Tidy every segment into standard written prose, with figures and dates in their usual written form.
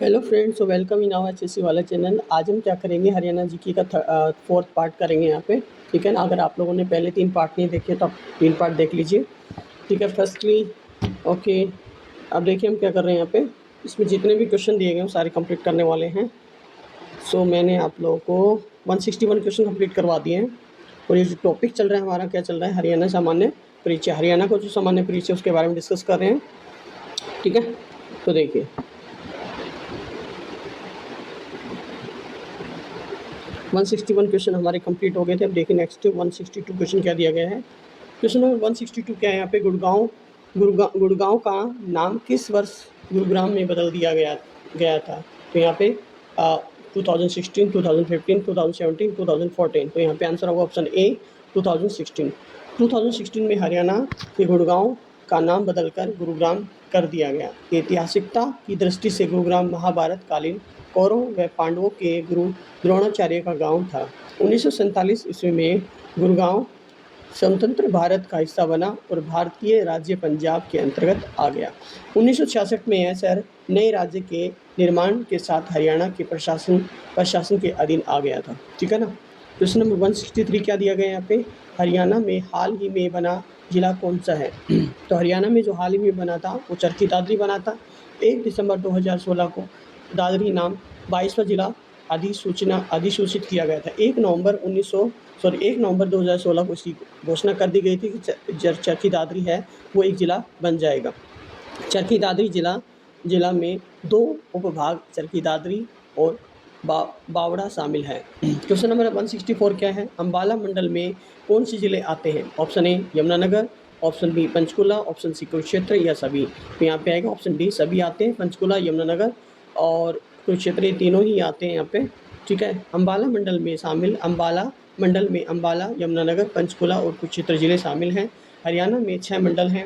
Hello friends, तो welcome in our HSC वाला channel. आज हम क्या करेंगे, हरियाणा जीके का फोर्थ पार्ट करेंगे यहाँ पे। ठीक है ना। अगर आप लोगों ने पहले 3 पार्ट नहीं देखे तो आप 3 पार्ट देख लीजिए। ठीक है। फर्स्टली ओके, अब देखिए हम क्या कर रहे हैं यहाँ पे। इसमें जितने भी क्वेश्चन दिए गए हैं वो सारे कंप्लीट करने वाले हैं। सो मैंने आप लोगों को 161 क्वेश्चन कंप्लीट करवा दिए हैं। और ये जो टॉपिक चल रहा है हमारा, क्या चल रहा है, हरियाणा सामान्य परीक्षा। हरियाणा को जो सामान्य परीक्षा उसके बारे में डिस्कस कर रहे हैं। ठीक है, तो देखिए 161 क्वेश्चन हमारे कंप्लीट हो गए थे। अब देखिए नेक्स्ट 162 क्वेश्चन क्या दिया गया है। क्वेश्चन नंबर 162 क्या है यहाँ पे, गुड़गांव का नाम किस वर्ष गुरुग्राम में बदल दिया गया था। तो यहाँ पे 2016, 2015, 2017, 2014। तो यहाँ पे आंसर होगा ऑप्शन ए 2016। 2016 में हरियाणा के गुड़गांव का नाम बदलकर गुरुग्राम कर दिया गया। ऐतिहासिकता की दृष्टि से गुरुग्राम महाभारत कालीन कौरवों व पांडवों के गुरु द्रोणाचार्य का गांव था। 1947 ईस्वी में गुरुगांव स्वतंत्र भारत का हिस्सा बना और भारतीय राज्य पंजाब के अंतर्गत आ गया। 1966 में यह शहर नए राज्य के निर्माण के साथ हरियाणा के प्रशासन के अधीन आ गया था। ठीक है ना। क्वेश्चन नंबर 163 क्या दिया गया यहाँ पे, हरियाणा में हाल ही में बना जिला कौन सा है। तो हरियाणा में जो हाल ही में बना था वो चरखी दादरी बना था। 1 दिसंबर 2016 को दादरी नाम 22वां जिला अधिसूचित किया गया था। 1 नवंबर 2016 को इसकी घोषणा कर दी गई थी कि चरखी दादरी है वो एक जिला बन जाएगा। चरखी दादरी जिला में 2 उपभाग चरखी दादरी और बावड़ा शामिल है। क्वेश्चन नंबर 164 क्या है, अम्बाला मंडल में कौन से जिले आते हैं। Option A Yamunanagar, option B Panchkula, option C Kurukshetra या सभी। तो यहाँ पे आएगा ऑप्शन डी सभी आते हैं। पंचकुला, यमुनानगर और कुरुक्षेत्र ये तीनों ही आते हैं यहाँ पे। ठीक है। अम्बाला मंडल में अम्बाला, यमुनानगर, पंचकुला और कुरुक्षेत्र जिले शामिल हैं। हरियाणा में 6 मंडल हैं।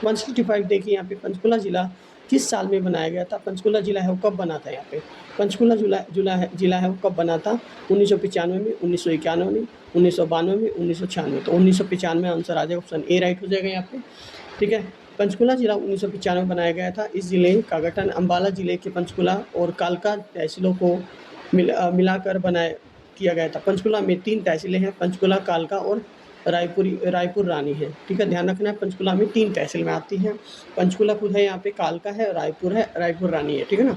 165 देखिए यहाँ पे, पंचकुला जिला किस साल में बनाया गया था। पंचकुला जिला है वो कब बना था। यहाँ पे पंचकुला जिला है वो कब बना था, 1995 में, 1991 में, 1992 में, 1996। तो 1995 आंसर आ जाएगा, ऑप्शन ए राइट हो जाएगा यहाँ पे। ठीक है। पंचकुला जिला 1995 में बनाया गया था। इस जिले का गठन अम्बाला जिले के पंचकुला और कालका तहसीलों को मिलाकर किया गया था। पंचकुला में 3 तहसीलें हैं, पंचकुला, कालका और रायपुर रानी है। ठीक है, ध्यान रखना है, पंचकुला में 3 तहसील में आती हैं। पंचकुला खुद है यहाँ पे, कालका है, रायपुर रानी है। ठीक है ना।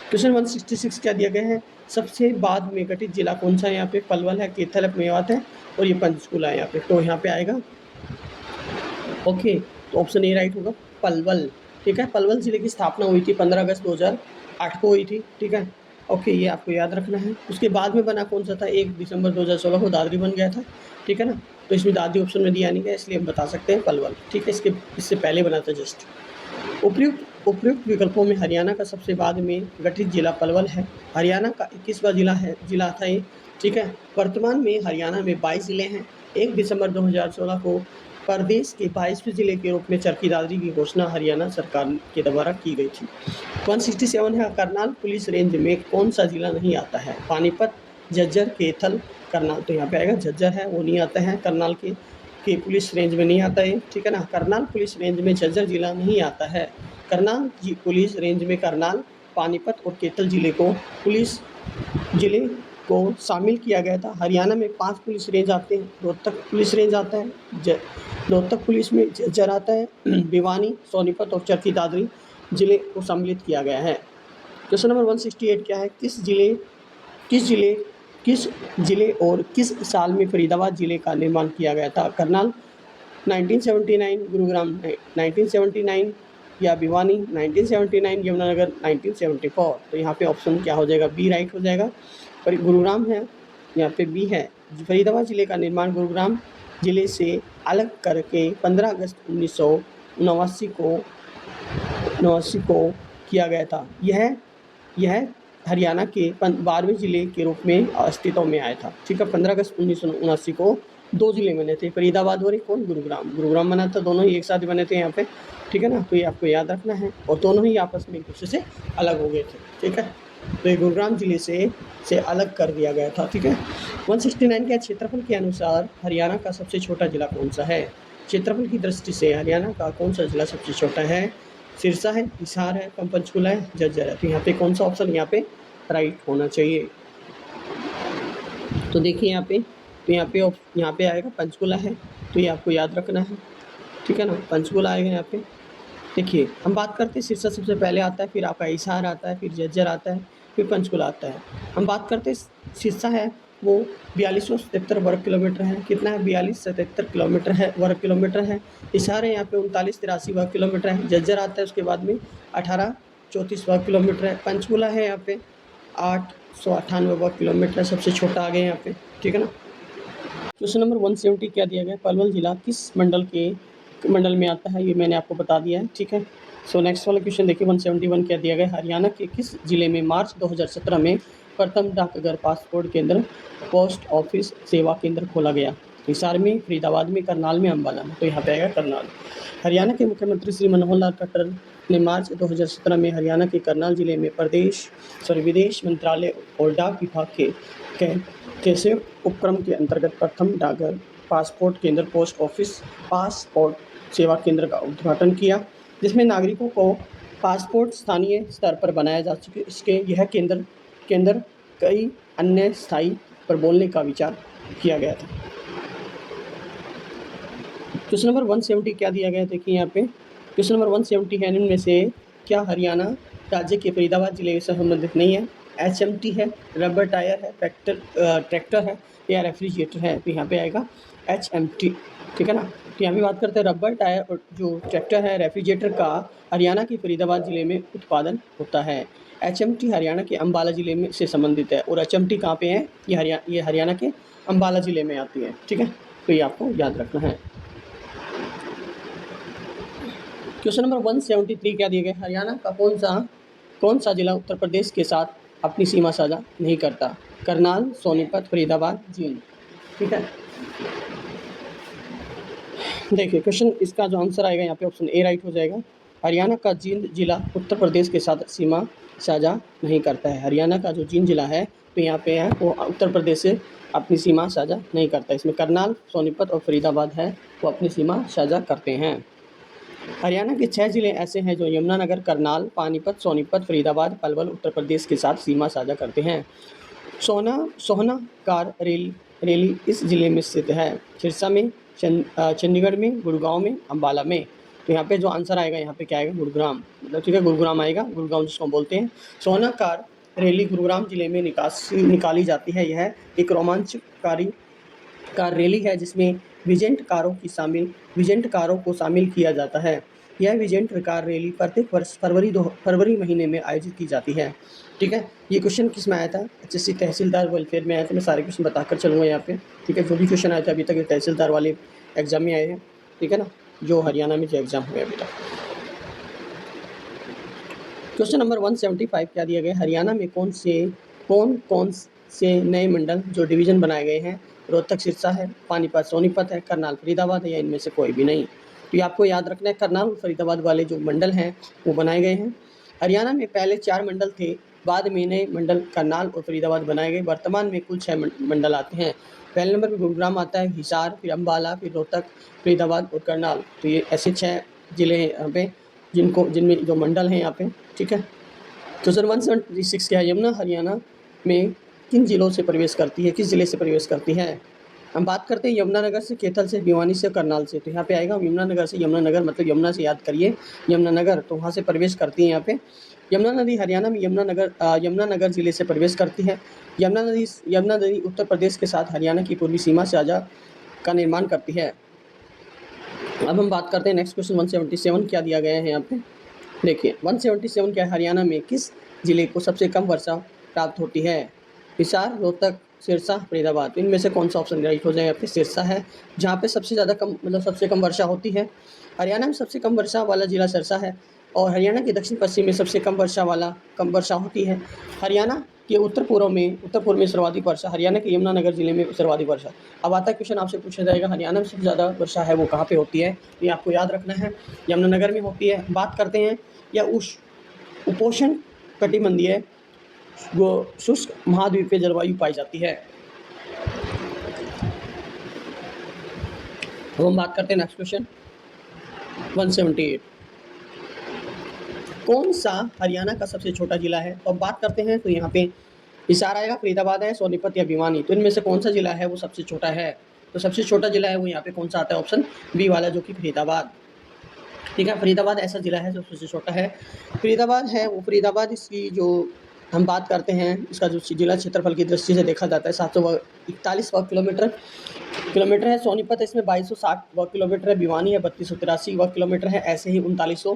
क्वेश्चन 166 क्या दिया गया है, सबसे बाद में गठित जिला कौन सा है। यहाँ पे पलवल है, कैथल है, मेवात है और ये पंचकुला है यहाँ पे। तो यहाँ पे आएगा ओके, तो ऑप्शन ए राइट होगा, पलवल। ठीक है। पलवल जिले की स्थापना हुई थी 15 अगस्त 2008 को हुई थी। ठीक है। ओके, ये आपको याद रखना है। उसके बाद में बना कौन सा था, 1 दिसंबर 2016 को दादरी बन गया था। ठीक है ना। तो इसमें दादरी ऑप्शन में दिया नहीं गया, इसलिए हम बता सकते हैं पलवल। ठीक है, इससे पहले बना था जस्ट। उपयुक्त विकल्पों में हरियाणा का सबसे बाद में गठित जिला पलवल है। हरियाणा का 21वां जिला था ये। ठीक है। वर्तमान में हरियाणा में 22 जिले हैं। 1 दिसंबर 2016 को प्रदेश के 22वें जिले के रूप में चरखी दादरी की घोषणा हरियाणा सरकार के द्वारा की गई थी। 167 है, करनाल पुलिस रेंज में कौन सा जिला नहीं आता है। पानीपत, झज्जर, कैथल, करनाल। तो यहाँ पे आएगा झज्जर है वो नहीं आता है, करनाल के पुलिस रेंज में नहीं आता है। ठीक है ना। करनाल पुलिस रेंज में झज्जर जिला नहीं आता है। करनाल पुलिस रेंज में करनाल, पानीपत और कैथल जिले को शामिल किया गया था। हरियाणा में 5 पुलिस रेंज आते हैं। रोहतक पुलिस रेंज आता है, रोहतक पुलिस में झज्जर आता है, भिवानी, सोनीपत और चरखी दादरी जिले को सम्मिलित किया गया है। क्वेश्चन नंबर 168 क्या है, किस जिले और किस साल में फरीदाबाद जिले का निर्माण किया गया था। करनाल 1979, गुरुग्राम 1979 या भिवानी 1979, यमुनानगर 1974। तो यहाँ पे ऑप्शन क्या हो जाएगा, बी राइट हो जाएगा। पर गुरुग्राम है, यहाँ पे बी है। फरीदाबाद जिले का निर्माण गुरुग्राम जिले से अलग करके 15 अगस्त 1979 को किया गया था। यह हरियाणा के 12वें जिले के रूप में अस्तित्व में आया था। ठीक है। 15 अगस्त 1979 को 2 जिले बने थे, फरीदाबाद और एक और गुरुग्राम बना था। दोनों ही एक साथ बने थे यहाँ पे। ठीक है ना। तो ये आपको याद रखना है। और दोनों ही आपस में एक दूसरे से अलग हो गए थे। ठीक है। तो ये गुरुग्राम जिले से अलग कर दिया गया था। ठीक है। 169 के क्षेत्रफल के अनुसार हरियाणा का सबसे छोटा जिला कौन सा है। क्षेत्रफल की दृष्टि से हरियाणा का कौन सा जिला सबसे छोटा है। सिरसा है, हिसार है, पंचकुला है, झज्जर है। तो यहाँ पे कौन सा ऑप्शन यहाँ पे राइट होना चाहिए? तो देखिए यहाँ पे आएगा पंचकुला है, तो ये आपको याद रखना है, ठीक है ना, पंचकुला आएगा यहाँ पे। देखिए हम बात करते हैं सिरसा सबसे पहले आता है, फिर आपका हिसार आता है, फिर झज्जर आता है, फिर पंचकुला आता है। हम बात करते हैं सिरसा है वो 4277 वर्ग किलोमीटर है। कितना है? 4277 किलोमीटर है, वर्ग किलोमीटर है। हिसार है यहाँ पे 3983 वर्ग किलोमीटर है। झज्जर आता है उसके बाद में 1834 वर्ग किलोमीटर है। पंचकुला है यहाँ पे 898 वर्ग किलोमीटर, सबसे छोटा आ गया यहाँ पे, ठीक है ना। क्वेश्चन नंबर 170 क्या दिया गया? पलवल जिला किस मंडल में आता है? ये मैंने आपको बता दिया है, ठीक है। सो नेक्स्ट वाला क्वेश्चन देखिए 171 क्या दिया गया? हरियाणा के किस जिले में मार्च 2017 में प्रथम डाकघर पासपोर्ट केंद्र पोस्ट ऑफिस सेवा केंद्र खोला गया? हिसार में, फरीदाबाद में, करनाल में, अम्बाला में। तो यहाँ पे आएगा करनाल। हरियाणा के मुख्यमंत्री श्री मनोहर लाल खट्टर ने मार्च 2017 में हरियाणा के करनाल जिले में विदेश मंत्रालय और डाक विभाग के संयुक्त उपक्रम के अंतर्गत प्रथम डाकघर पासपोर्ट केंद्र पोस्ट ऑफिस पासपोर्ट सेवा केंद्र का उद्घाटन किया, जिसमें नागरिकों को पासपोर्ट स्थानीय स्तर पर बनाया जा सके। इसके यह केंद्र कई अन्य स्थायी पर बोलने का विचार किया गया था। क्वेश्चन नंबर 170 क्या दिया गया? देखिए यहाँ पे क्वेश्चन नंबर 170 है, इनमें से क्या हरियाणा राज्य के फरीदाबाद जिले से संबंधित नहीं है? HMT है, रबर टायर है, ट्रैक्टर है या रेफ्रिजरेटर है? तो यहाँ पे आएगा HMT, ठीक है ना। तो यहाँ पे बात करते हैं रबर टायर और जो ट्रैक्टर है रेफ्रिजरेटर का हरियाणा के फरीदाबाद जिले में उत्पादन होता है। HMT हरियाणा के अम्बाला जिले में से संबंधित है और HMT कहाँ पे है? ये हरियाणा के अम्बाला जिले में आती है, ठीक है। तो ये आपको याद रखना है। क्वेश्चन नंबर 173 क्या दिए गए? हरियाणा का कौन सा जिला उत्तर प्रदेश के साथ अपनी सीमा साझा नहीं करता? करनाल, सोनीपत, फरीदाबाद, जींद, ठीक है। देखिए क्वेश्चन इसका जो आंसर आएगा यहाँ पे ऑप्शन ए राइट हो जाएगा। हरियाणा का जींद जिला उत्तर प्रदेश के साथ सीमा साझा नहीं करता है। हरियाणा का जो जींद जिला है तो यहाँ पे है वो उत्तर प्रदेश से अपनी सीमा साझा नहीं करता। इसमें करनाल, सोनीपत और फरीदाबाद है वो अपनी सीमा साझा करते हैं। हरियाणा के 6 जिले ऐसे हैं जो यमुनानगर, करनाल, पानीपत, सोनीपत, फरीदाबाद, पलवल उत्तर प्रदेश के साथ सीमा साझा करते हैं। सोहना कार रैली इस जिले में स्थित है। सिरसा में, चंडीगढ़ में, गुड़गांव में, अम्बाला में। तो यहाँ पे जो आंसर आएगा यहाँ पे क्या आएगा? गुरुग्राम, मतलब ठीक है, गुरुग्राम आएगा। गुरुग्राम जिसको बोलते हैं। सोहना कार रैली गुरुग्राम जिले में निकाली जाती है। यह एक रोमांचकारी कार रैली है जिसमें विजेंट कारों को शामिल किया जाता है। यह विजेंट कार रैली प्रत्येक वर्ष फरवरी महीने में आयोजित की जाती है, ठीक है। ये क्वेश्चन किस में आया था? HSC तहसीलदार वेलफेयर में आया था। मैं सारे क्वेश्चन बताकर चलूँगा यहाँ पे, ठीक है। जो भी क्वेश्चन आए थे अभी तक ये तहसीलदार वाले एग्जाम में आए हैं, ठीक है ना, जो हरियाणा में जो एग्जाम हुए अभी तक। क्वेश्चन नंबर 175 क्या दिया गया? हरियाणा में कौन से नए मंडल जो डिवीज़न बनाए गए हैं? रोहतक सिरसा है, पानीपत सोनीपत है, करनाल फरीदाबाद है या इनमें से कोई भी नहीं? तो ये आपको याद रखना है, करनाल और फरीदाबाद वाले जो मंडल हैं वो बनाए गए हैं। हरियाणा में पहले 4 मंडल थे, बाद में नए मंडल करनाल और फरीदाबाद बनाए गए। वर्तमान में कुल 6 मंडल आते हैं। पहले नंबर पर गुरुग्राम आता है, हिसार, फिर अम्बाला, फिर रोहतक, फरीदाबाद और करनाल। तो ये ऐसे 6 जिले हैं यहाँ पे जिनमें जो मंडल हैं यहाँ पे, ठीक है। क्वेश्चन 176 क्या है? यमुना हरियाणा में किन जिलों से प्रवेश करती है? किस जिले से प्रवेश करती है? हम बात करते हैं यमुनानगर से, कैथल से, भिवानी से, करनाल से। तो यहाँ पे आएगा यमुनानगर से। यमुनानगर मतलब यमुना से याद करिए, यमुनानगर, तो वहाँ से प्रवेश करती है यहाँ पे। यमुना नदी हरियाणा में यमुनानगर जिले से प्रवेश करती है। यमुना नदी उत्तर प्रदेश के साथ हरियाणा की पूर्वी सीमा साझा का निर्माण करती है। अब हम बात करते हैं नेक्स्ट क्वेश्चन 177 क्या दिया गया है यहाँ पे? देखिए 177 क्या है? हरियाणा में किस जिले को सबसे कम वर्षा प्राप्त होती है? हिसार, रोहतक, सिरसा, फरीदाबाद। इनमें से कौन सा ऑप्शन राइट हो जाएगा? यहाँ पे सिरसा है, जहाँ पे सबसे कम वर्षा होती है। हरियाणा में सबसे कम वर्षा वाला जिला सिरसा है और हरियाणा के दक्षिण पश्चिम में सबसे कम वर्षा होती है। हरियाणा के उत्तर पूर्व में सर्वाधिक वर्षा हरियाणा के यमुनानगर जिले में सर्वाधिक वर्षा। अब आता है क्वेश्चन, आपसे पूछा जाएगा हरियाणा में सबसे ज़्यादा वर्षा है वो कहाँ पे होती है? ये आपको याद रखना है, यमुनानगर में होती है। बात करते हैं या उपोष्ण कटिबंधीय वो शुष्क महाद्वीपीय जलवायु पाई जाती है। अब हम बात करते हैं नेक्स्ट क्वेश्चन 178 कौन सा हरियाणा का सबसे छोटा जिला है? तो अब बात करते हैं, तो यहाँ पे हिसार आएगा, फरीदाबाद है, सोनीपत या भिवानी। तो इनमें से कौन सा जिला है वो सबसे छोटा है? तो सबसे छोटा जिला है वो यहाँ पे कौन सा आता है? ऑप्शन बी वाला, जो कि फरीदाबाद। ठीक है, फरीदाबाद ऐसा जिला है जो सबसे छोटा है। फरीदाबाद है वो, फरीदाबाद इसकी जो हम बात करते हैं, इसका जो जिला क्षेत्रफल की दृष्टि से देखा जाता है 741 वर्ग किलोमीटर है। सोनीपत इसमें 2260 वर्ग किलोमीटर है। भिवानी है 3283 वर्ग किलोमीटर है। ऐसे ही 3983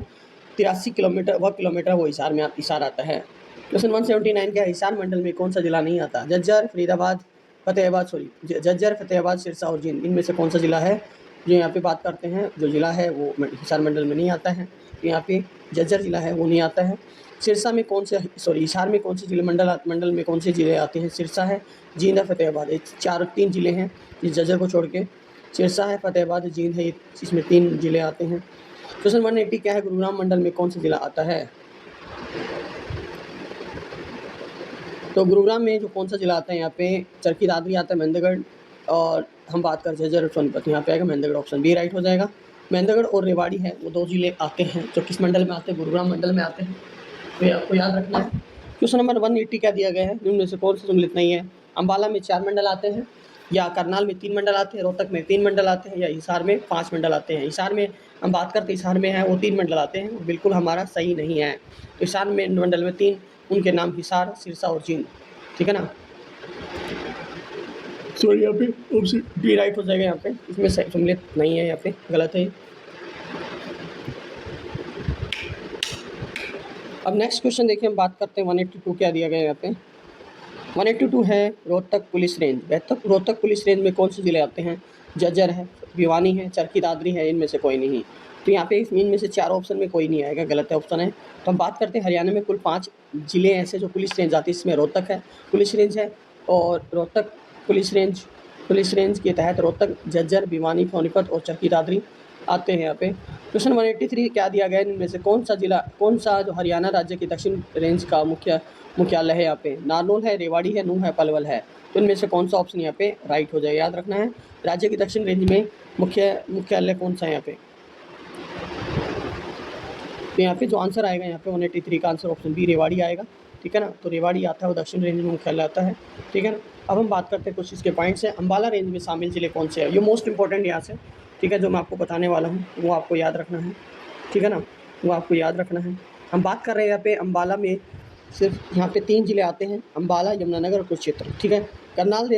वर्ग किलोमीटर वो हिसार आता है। क्वेश्चन 179 क्या है? हिसार मंडल में कौन सा जिला नहीं आता? झज्जर, फरीदाबाद, झज्जर, फतेहाबाद, सिरसा और जींद। इनमें से कौन सा जिला है जो यहाँ पे बात करते हैं, जो जिला है वो हिसार मंडल में नहीं आता है? तो यहाँ पे झज्जर जिला है वो नहीं आता है। सिरसा में कौन से हिसार में कौन से जिले मंडल में कौन से जिले आते हैं? सिरसा है, जींद है, फतेहाबाद। ये 3 जिले हैं इस झज्जर को छोड़ के। सिरसा है, फतेहाबाद, जींद है, इसमें 3 जिले आते हैं। क्वेश्चन 180 क्या है? गुरुग्राम मंडल में कौन सा जिला आता है? तो गुरुग्राम में जो कौन सा जिला आता है, यहाँ पे चरखी दादरी आता है, महेंद्रगढ़, और हम बात करें झज्जर और सोनीपत, यहाँ पे आएगा महेंद्रगढ़। ऑप्शन बी राइट हो जाएगा। महेंद्रगढ़ और रेवाड़ी है वो 2 जिले आते हैं जो किस मंडल में आते हैं? गुरुग्राम मंडल में आते हैं। तो ये आपको याद रखना है। क्वेश्चन नंबर 180 क्या दिया गया है? इनमें से कौन सा सम्मिलित नहीं है? अम्बाला में 4 मंडल आते हैं, या करनाल में 3 मंडल आते हैं, रोहतक में 3 मंडल आते हैं, या हिसार में 5 मंडल आते हैं? हिसार में हम बात करते हैं, हिसार में है वो 3 मंडल आते हैं, बिल्कुल हमारा सही नहीं है। हिसार में मंडल में 3, उनके नाम हिसार, सिरसा और जींद। ठीक है ना? सो यहाँ पे ऑप्शन डी राइट हो जाएगा। यहाँ पे इसमें सम्मिलित नहीं है, यहाँ पे गलत है। अब नेक्स्ट क्वेश्चन देखिए, हम बात करते हैं 182 क्या दिया गया है यहाँ पे। 182 है Rohtak police range. Rohtak police range में कौन से जिले आते हैं? झज्जर है, भिवानी है, चरखी दादरी है, इनमें से कोई नहीं। तो यहाँ पे इनमें से 4 ऑप्शन में कोई नहीं आएगा, गलत है ऑप्शन है। तो हम बात करते हैं हरियाणा में कुल 5 जिले ऐसे जो पुलिस रेंज आती है। इसमें रोहतक है पुलिस रेंज है, और रोहतक पुलिस रेंज के तहत रोहतक, झज्जर, भिवानी, सोनीपत और चरखी दादरी आते हैं यहाँ पे। क्वेश्चन 183 क्या दिया गया है? इनमें से कौन सा जो हरियाणा राज्य की दक्षिण रेंज का मुख्यालय है? यहाँ पे नारनौल है, रेवाड़ी है, नूंह है, पलवल है। तो इनमें से कौन सा ऑप्शन यहाँ पे राइट हो जाएगा? याद रखना है, राज्य की दक्षिण रेंज में मुख्यालय कौन सा है यहाँ पे? तो यहाँ पे जो आंसर आएगा यहाँ पे 183 का आंसर ऑप्शन बी रेवाड़ी आएगा। ठीक है ना? तो रेवाड़ी आता है, वो दक्षिण रेंज में मुख्यालय आता है। ठीक है ना? अब हम बात करते हैं कुछ इसके पॉइंट्स हैं। अम्बाला रेंज में शामिल जिले कौन से हैं? ये मोस्ट इंपॉर्टेंट यहाँ से, ठीक है, जो मैं आपको बताने वाला हूँ वो आपको याद रखना है। ठीक है ना? वो आपको याद रखना है। हम बात कर रहे हैं यहाँ पे अम्बाला में, सिर्फ यहाँ पे 3 जिले आते हैं, अम्बाला, यमुनानगर और कुरुक्षेत्र। ठीक है? करनाल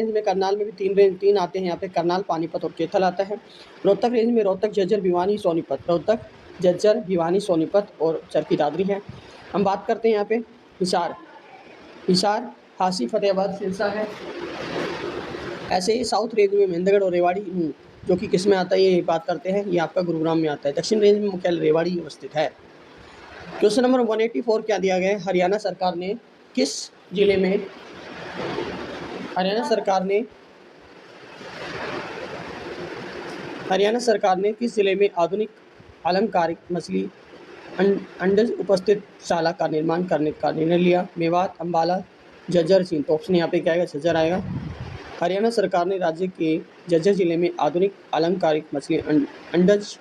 में भी 3 आते हैं यहाँ पे, करनाल, पानीपत और कैथल आता है। रोहतक रेंज में रोहतक, झज्जर, भिवानी, सोनीपत। रोहतक, झज्जर, भिवानी, सोनीपत और चरखी दादरी है। हम बात करते हैं यहाँ पे हिसार, हासी, फतेहाबाद, सिरसा है। ऐसे ही साउथ रेंज में महेंद्रगढ़ और रेवाड़ी, जो कि किस में आता है ये बात करते हैं, ये आपका गुरुग्राम में आता है। दक्षिण रेंज में मुख्यालय रेवाड़ी अवस्थित है। क्वेश्चन नंबर 184 क्या दिया गया है? हरियाणा सरकार ने किस जिले में आधुनिक अलंकारिक मछली अंडज उपस्थित शाला का निर्माण करने का निर्णय लिया? मेवात, अम्बाला, झज्जर, जींद। तो ऑप्शन यहाँ पे क्या आएगा? झज्जर आएगा। हरियाणा सरकार ने राज्य के झज्जर जिले में आधुनिक अलंकारिक मछली अंडज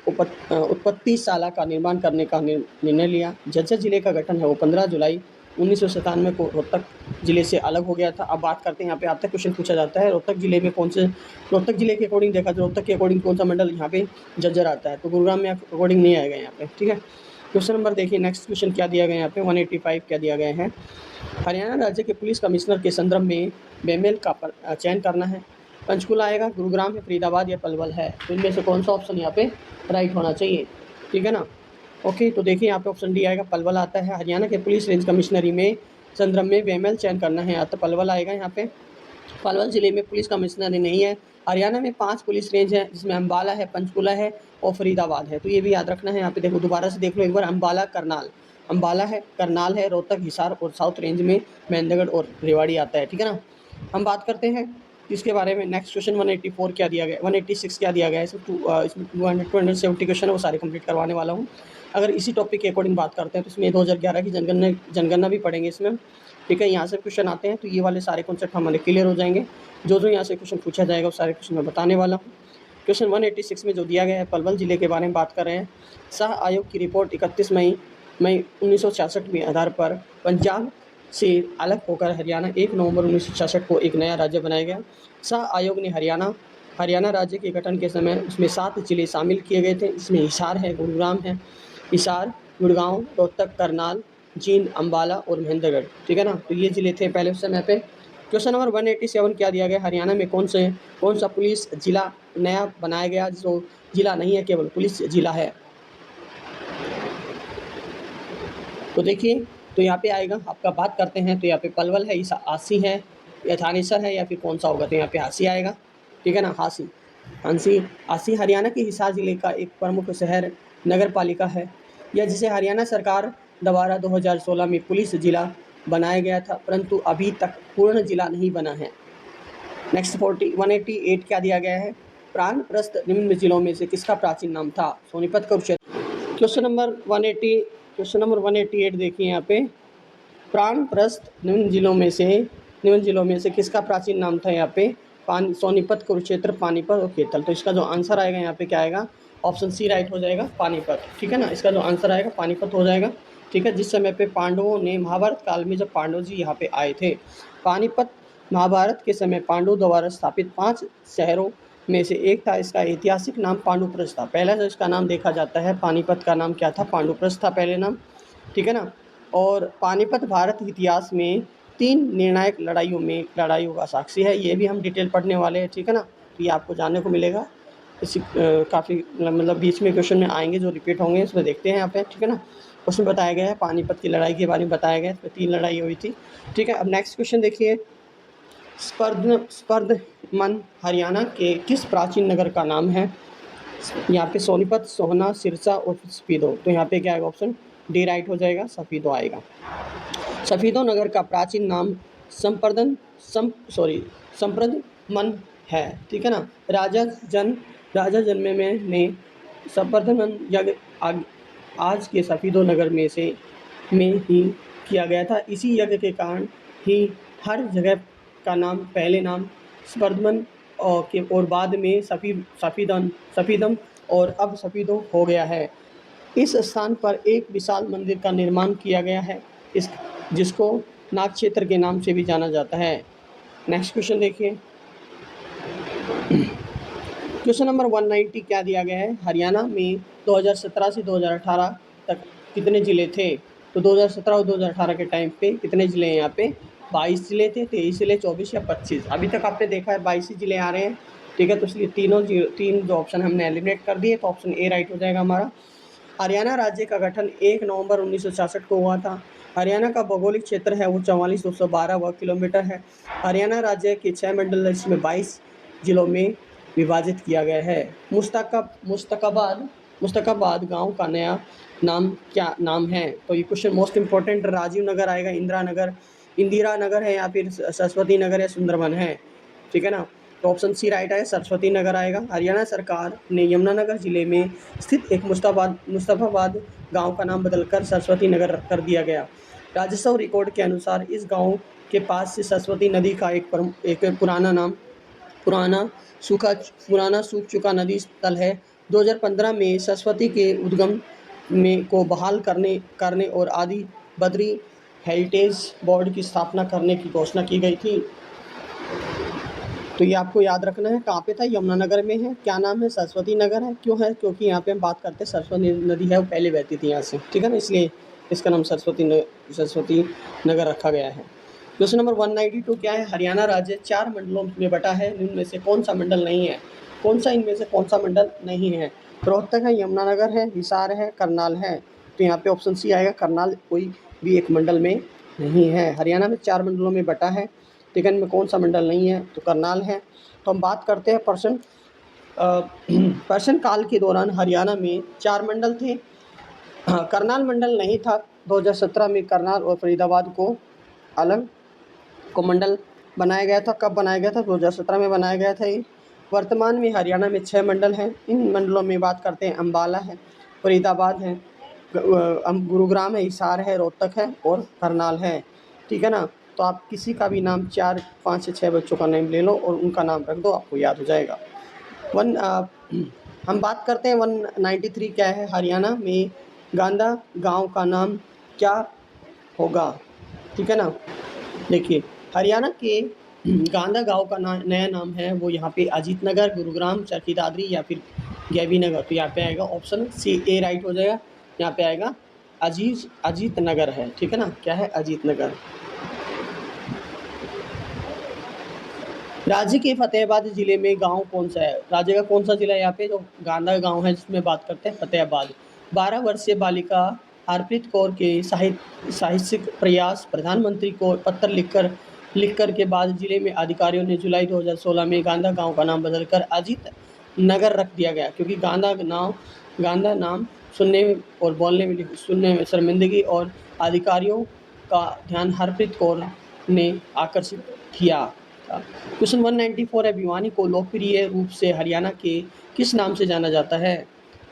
उत्पत्तिशाला का निर्माण करने का निर्णय लिया। झज्जर जिले का गठन है वो 15 जुलाई 1997 को रोहतक जिले से अलग हो गया था। अब बात करते हैं, यहाँ पे आपसे क्वेश्चन पूछा जाता है रोहतक जिले के अकॉर्डिंग देखा तो रोहतक के अकॉर्डिंग कौन सा मंडल यहाँ पे झज्जर आता है? तो गुरुग्राम में अकॉर्डिंग नहीं आएगा यहाँ पे। ठीक है? क्वेश्चन नंबर देखिए, नेक्स्ट क्वेश्चन क्या दिया गया यहाँ पे 185 क्या दिया गया है? हरियाणा राज्य के पुलिस कमिश्नर के संदर्भ में बेमेल का चयन करना है। पंचकुला आएगा, गुरुग्राम है, फरीदाबाद या पलवल है? तो इनमें से कौन सा ऑप्शन यहाँ पे राइट होना चाहिए? ठीक है ना? ओके, तो देखिए यहाँ पे ऑप्शन डी आएगा, पलवल आता है। हरियाणा के पुलिस रेंज कमिश्नरी में संदर्भ में बेमेल चयन करना है, तो पलवल आएगा यहाँ पे। पलवल जिले में पुलिस कमिश्नरी नहीं है। हरियाणा में 5 पुलिस रेंज है, जिसमें अम्बाला है, पंचकुला है और फरीदाबाद है। तो ये भी याद रखना है। यहाँ पे देखो, दोबारा से देख लो एक बार, अम्बाला है, करनाल है, रोहतक, हिसार और साउथ रेंज में महेंद्रगढ़ और रेवाड़ी आता है। ठीक है ना? हम बात करते हैं इसके बारे में। नेक्स्ट क्वेश्चन 184 क्या दिया गया, 186 क्या दिया गया है? इसमें 270 क्वेश्चन है, वो सारे कंप्लीट करवाने वाला हूँ। अगर इसी टॉपिक के अकॉर्डिंग बात करते हैं तो इसमें 2011 की जनगणना भी पढ़ेंगे इसमें। ठीक है? यहाँ से क्वेश्चन आते हैं, तो ये वाले सारे कॉन्सेप्ट हमारे क्लियर हो जाएंगे। जो यहाँ से क्वेश्चन पूछा जाएगा वो सारे क्वेश्चन मैं बताने वाला हूँ। क्वेश्चन 186 में जो दिया गया है, पलवल जिले के बारे में बात कर रहे हैं। शाह आयोग की रिपोर्ट 31 मई मई 1966 में आधार पर पंजाब से अलग होकर हरियाणा 1 नवंबर 1966 को एक नया राज्य बनाया गया। शाह आयोग ने हरियाणा राज्य के गठन के समय उसमें 7 जिले शामिल किए गए थे। इसमें हिसार है, गुरुग्राम है, हिसार, गुड़गांव, रोहतक, करनाल, जींद, अम्बाला और महेंद्रगढ़, ठीक है ना। तो ये जिले थे पहले उस समय पे। क्वेश्चन नंबर 187 क्या दिया गया, हरियाणा में कौन सा पुलिस जिला नया बनाया गया, जो जिला नहीं है केवल पुलिस जिला है। तो देखिए, तो यहाँ पे आएगा आपका, बात करते हैं तो यहाँ पे पलवल है, हांसी है, या थानेसर है, या फिर कौन सा होगा, तो यहाँ पे हांसी आएगा, ठीक है ना। हांसी हरियाणा के हिसार जिले का एक प्रमुख शहर नगर पालिका है, या जिसे हरियाणा सरकार द्वारा 2016 में पुलिस जिला बनाया गया था, परंतु अभी तक पूर्ण जिला नहीं बना है। नेक्स्ट 188 क्या दिया गया है, प्राणप्रस्थ निम्न जिलों में से किसका प्राचीन नाम था, सोनीपत, कुरुक्षेत्र। क्वेश्चन नंबर 188 देखिए यहाँ पे, प्राणप्रस्थ निम्न जिलों में से किसका प्राचीन नाम था, यहाँ पे सोनीपत, कुरुक्षेत्र, पानीपत और केतल। तो इसका जो आंसर आएगा यहाँ पे क्या आएगा, ऑप्शन सी राइट हो जाएगा, पानीपत, ठीक है ना। इसका जो आंसर आएगा पानीपत हो जाएगा, ठीक है। जिस समय पे पांडवों ने महाभारत काल में जब पांडव जी यहाँ पे आए थे, पानीपत महाभारत के समय पांडवों द्वारा स्थापित 5 शहरों में से एक था। इसका ऐतिहासिक नाम पांडुप्रस्थ था। पहला जो इसका नाम देखा जाता है, पानीपत का नाम क्या था, पांडुप्रस्थ था पहले नाम, ठीक है ना। और पानीपत भारत इतिहास में 3 निर्णायक लड़ाइयों का साक्षी है। ये भी हम डिटेल पढ़ने वाले हैं, ठीक है ना। तो ये आपको जानने को मिलेगा, इसी काफ़ी मतलब बीच में क्वेश्चन में आएंगे जो रिपीट होंगे, इसमें देखते हैं यहाँ पे, ठीक है ना। उसमें बताया गया है पानीपत की लड़ाई के बारे में बताया गया है, इसमें 3 लड़ाई हुई थी, ठीक है। अब नेक्स्ट क्वेश्चन देखिए, स्पर्धमन हरियाणा के किस प्राचीन नगर का नाम है। यहाँ पे सोनीपत, सोहना, सिरसा और सफीदो। तो यहाँ पे क्या आएगा, ऑप्शन डी राइट हो जाएगा, सफीदो आएगा। सफीदो नगर का प्राचीन नाम संप्रदमन है, ठीक है ना। राजा जन्मे ने संप्रदमन यज्ञ आज के सफीदो नगर में ही किया गया था। इसी यज्ञ के कारण ही हर जगह का नाम, पहले नाम स्पर्धमन और बाद में सफीदम और अब सफीदो हो गया है। इस स्थान पर एक विशाल मंदिर का निर्माण किया गया है, जिसको नाग क्षेत्र के नाम से भी जाना जाता है। नेक्स्ट क्वेश्चन देखिए, क्वेश्चन नंबर 190 क्या दिया गया है, हरियाणा में 2017 से 2018 तक कितने ज़िले थे। तो 2017 और 2018 के टाइम पे कितने ज़िले हैं, यहाँ पे 22 ज़िले थे, 23 ज़िले, 24 या 25। अभी तक आपने देखा है 22 ज़िले आ रहे हैं, ठीक है। तो इसलिए तीन जो ऑप्शन हमने एलिमिनेट कर दिए, तो ऑप्शन ए राइट हो जाएगा हमारा। हरियाणा राज्य का गठन 1 नवंबर 1966 को हुआ था। हरियाणा का भौगोलिक क्षेत्र है वो 44,212 वर्ग किलोमीटर है। हरियाणा राज्य के 6 मंडल, इसमें 22 जिलों में विभाजित किया गया है। मुस्तकाबाद गांव का नया नाम क्या नाम है। तो ये question most important, Rajiv Nagar आएगा, इंदिरा नगर है, या फिर सरस्वती नगर या सुंदरवन है, ठीक है ना। तो ऑप्शन सी राइट है, सरस्वती नगर आएगा। हरियाणा सरकार ने यमुनानगर जिले में स्थित एक मुस्तफाबाद गांव का नाम बदलकर सरस्वती नगर कर दिया गया। राजस्व रिकॉर्ड के अनुसार इस गांव के पास से सरस्वती नदी का एक पुराना सूख चुका नदी स्थल है। 2015 में सरस्वती के उद्गम को बहाल करने और आदि बद्री हेरिटेज बोर्ड की स्थापना करने की घोषणा की गई थी। तो ये आपको याद रखना है, कहाँ पे था, यमुनानगर में है। क्या नाम है, सरस्वती नगर है। क्यों है, क्योंकि यहाँ पे हम बात करते हैं सरस्वती नदी है वो पहले बहती थी यहाँ से, ठीक है ना, इसलिए इसका नाम सरस्वती नगर रखा गया है। क्वेश्चन नंबर 192 क्या है, हरियाणा राज्य 4 मंडलों में बटा है, इनमें से कौन सा मंडल नहीं है। इनमें से कौन सा मंडल नहीं है, रोहतक है, यमुनानगर है, हिसार है, करनाल है। तो यहाँ पे ऑप्शन सी आएगा, करनाल कोई भी एक मंडल में नहीं है। हरियाणा में 4 मंडलों में बटा है, ठीक है, इनमें कौन सा मंडल नहीं है, तो करनाल है। तो हम बात करते हैं पर्शियन काल के दौरान हरियाणा में 4 मंडल थे। करनाल मंडल नहीं था। 2017 में करनाल और फरीदाबाद को अलग मंडल बनाया गया था। कब बनाया गया था, 2017 में बनाया गया था ये। वर्तमान में हरियाणा में 6 मंडल हैं। इन मंडलों में बात करते हैं, अम्बाला है, फरीदाबाद है, गुरुग्राम है, हिसार है, रोहतक है और करनाल है, ठीक है ना। तो आप किसी का भी नाम 4, 5 से 6 बच्चों का नाम ले लो और उनका नाम रख दो, आपको याद हो जाएगा। हम बात करते हैं 193 क्या है, हरियाणा में गांधा गांव का नाम क्या होगा? ठीक है ना। देखिए, हरियाणा के गांधा गांव का नया नाम है वो यहाँ पे अजीत नगर, गुरुग्राम, चरखी दादरी या फिर गैबी नगर। तो यहाँ पे आएगा ऑप्शन सी ए राइट हो जाएगा। यहाँ पे आएगा अजीत नगर है। ठीक है ना, क्या है? अजीत नगर। राज्य के फतेहाबाद जिले में गांव कौन सा है? राज्य का कौन सा जिला है यहाँ पे? जो गांधा गांव है जिसमें बात करते हैं, फतेहाबाद। 12 वर्षीय बालिका हरप्रीत कौर के साहित्यिक प्रयास, प्रधानमंत्री को पत्र लिखकर के बाद जिले में अधिकारियों ने जुलाई 2016 में गांधा गांव का नाम बदलकर अजीत नगर रख दिया गया, क्योंकि गांधा नाम सुनने में शर्मिंदगी और अधिकारियों का ध्यान हरप्रीत कौर ने आकर्षित किया था। क्वेश्चन 194 है, भिवानी को लोकप्रिय रूप से हरियाणा के किस नाम से जाना जाता है?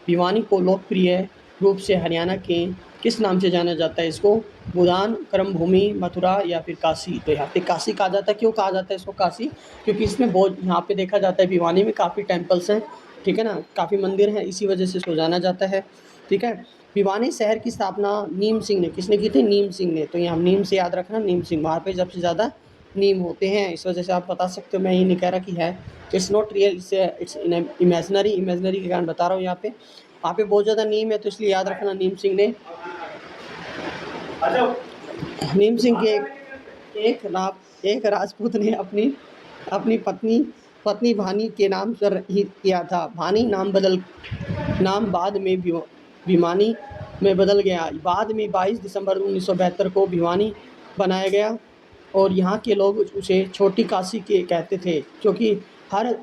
भिवानी को लोकप्रिय रूप से हरियाणा के किस नाम से जाना जाता है? इसको गोदान, कर्मभूमि, मथुरा या फिर काशी। तो यहाँ पे काशी कहा जाता है। क्यों कहा जाता है इसको काशी? क्योंकि इसमें बहुत यहाँ पे देखा जाता है भिवानी में काफ़ी टेम्पल्स हैं, ठीक है ना, काफ़ी मंदिर हैं, इसी वजह से इसको जाना जाता है। ठीक है। भिवानी शहर की स्थापना नीम सिंह ने, किसने की थी? नीम सिंह ने। तो यहाँ नीम से याद रखना, नीम सिंह। वहाँ पे सबसे ज़्यादा नीम होते हैं, इस वजह से आप बता सकते हो। मैं ये नहीं कह रहा कि है, it's not real, it's imaginary के कारण बता रहा हूँ। यहाँ पे बहुत ज़्यादा नीम है, तो इसलिए याद रखना नीम सिंह के एक राजपूत ने अपनी पत्नी भानी के नाम पर ही किया था। भानी नाम बाद में भिवानी में बदल गया। बाद में 22 दिसंबर 1972 को भिवानी बनाया गया और यहाँ के लोग उसे छोटी काशी के कहते थे, क्योंकि हर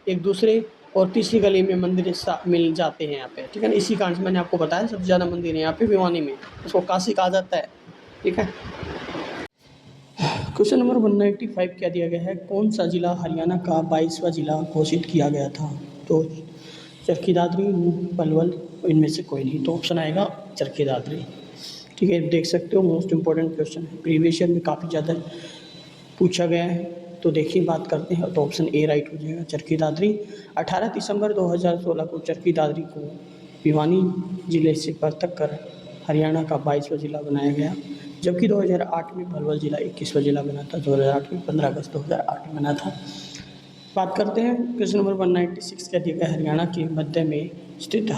एक दूसरे और तीसरी गली में मंदिर मिल जाते हैं यहाँ पे। ठीक है ना, इसी कारण से मैंने आपको बताया सबसे ज़्यादा मंदिर है यहाँ पे भिवानी में, उसको काशी कहा जाता है। ठीक है। क्वेश्चन नंबर 195 क्या दिया गया है? कौन सा जिला हरियाणा का 22वां जिला घोषित किया गया था? तो चरखी दादरी, पलवल, इनमें से कोई नहीं। तो ऑप्शन आएगा चरखी दादरी। ठीक है, देख सकते हो मोस्ट इम्पोर्टेंट क्वेश्चन है, प्रीवियस ईयर में काफ़ी ज़्यादा पूछा गया है। तो देखिए बात करते हैं, तो ऑप्शन ए राइट हो जाएगा, चरखी दादरी। 18 दिसंबर 2016 को चरखी दादरी को भिवानी जिले से पृथक कर हरियाणा का 22वां जिला बनाया गया, जबकि 2008 में पलवल जिला 21वां जिला बना था। 2008 में 15 अगस्त 2008 में बना था। बात करते हैं क्वेश्चन नंबर 196 क्या दिया गया? हरियाणा के मध्य में स्थित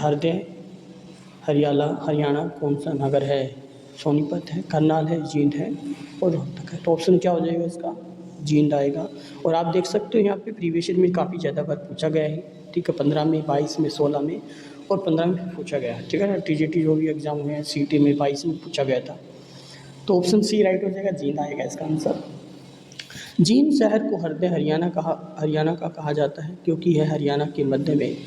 हरियाणा कौन सा नगर है? सोनीपत है, करनाल है, जींद है और रोहतक है। तो ऑप्शन क्या हो जाएगा इसका? जींद आएगा। और आप देख सकते हो यहाँ पे प्रीवियस ईयर में काफ़ी ज़्यादा बार पूछा गया है। ठीक है, 15 में, 22 में, 16 में और 15 में पूछा गया है। ठीक है ना, टीजीटी जो भी एग्जाम हुए हैं, सीटी में 22 में पूछा गया था। तो ऑप्शन सी राइट हो जाएगा, जींद आएगा इसका आंसर। जींद शहर को हरियाणा का कहा जाता है क्योंकि यह हरियाणा के मध्य में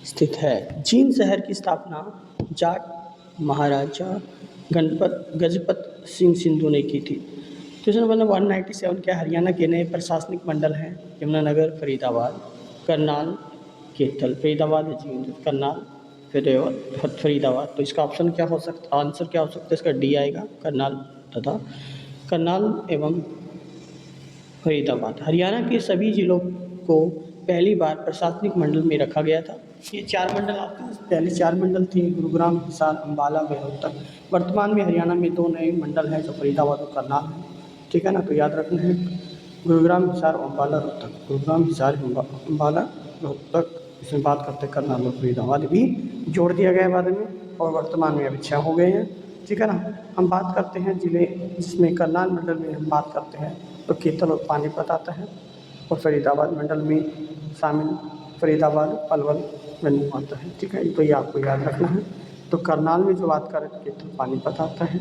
स्थित है। जींद शहर की स्थापना जाट महाराजा गजपत सिंह संधू ने की थी। क्वेश्चन नंबर 197 क्या? हरियाणा के नए प्रशासनिक मंडल हैं? यमुनानगर, फरीदाबाद, करनाल, कैथल। फरीदाबाद है जींद, करनाल, फरीदाबाद। तो इसका ऑप्शन क्या हो सकता, आंसर क्या हो सकता है इसका? डी आएगा, करनाल एवं फरीदाबाद। हरियाणा के सभी जिलों को पहली बार प्रशासनिक मंडल में रखा गया था। ये 4 मंडल आते हैं, पहले 4 मंडल थे, गुरुग्राम, हिसार, अम्बाला, रोहतक। वर्तमान में हरियाणा में 2 नए मंडल हैं, जो फरीदाबाद और करनाल हैं। ठीक है ना, तो याद रखना है गुरुग्राम, हिसार, अम्बाला, रोहतक। गुरुग्राम, हिसार, अम्बाला, रोहतक। इसमें बात करते हैं करनाल और फरीदाबाद भी जोड़ दिया गया है बाद में, और वर्तमान में अभी 6 हो गए हैं। ठीक है ना, हम बात करते हैं जिले जिसमें करनाल मंडल में हम बात करते हैं तो कैथल और पानीपत आता है, और फरीदाबाद मंडल में शामिल फरीदाबाद, पलवल, गंजू आता है। ठीक है, तो ये आपको याद रखना है। तो करनाल में जो बात करें तो कैथल, पानीपत आता है।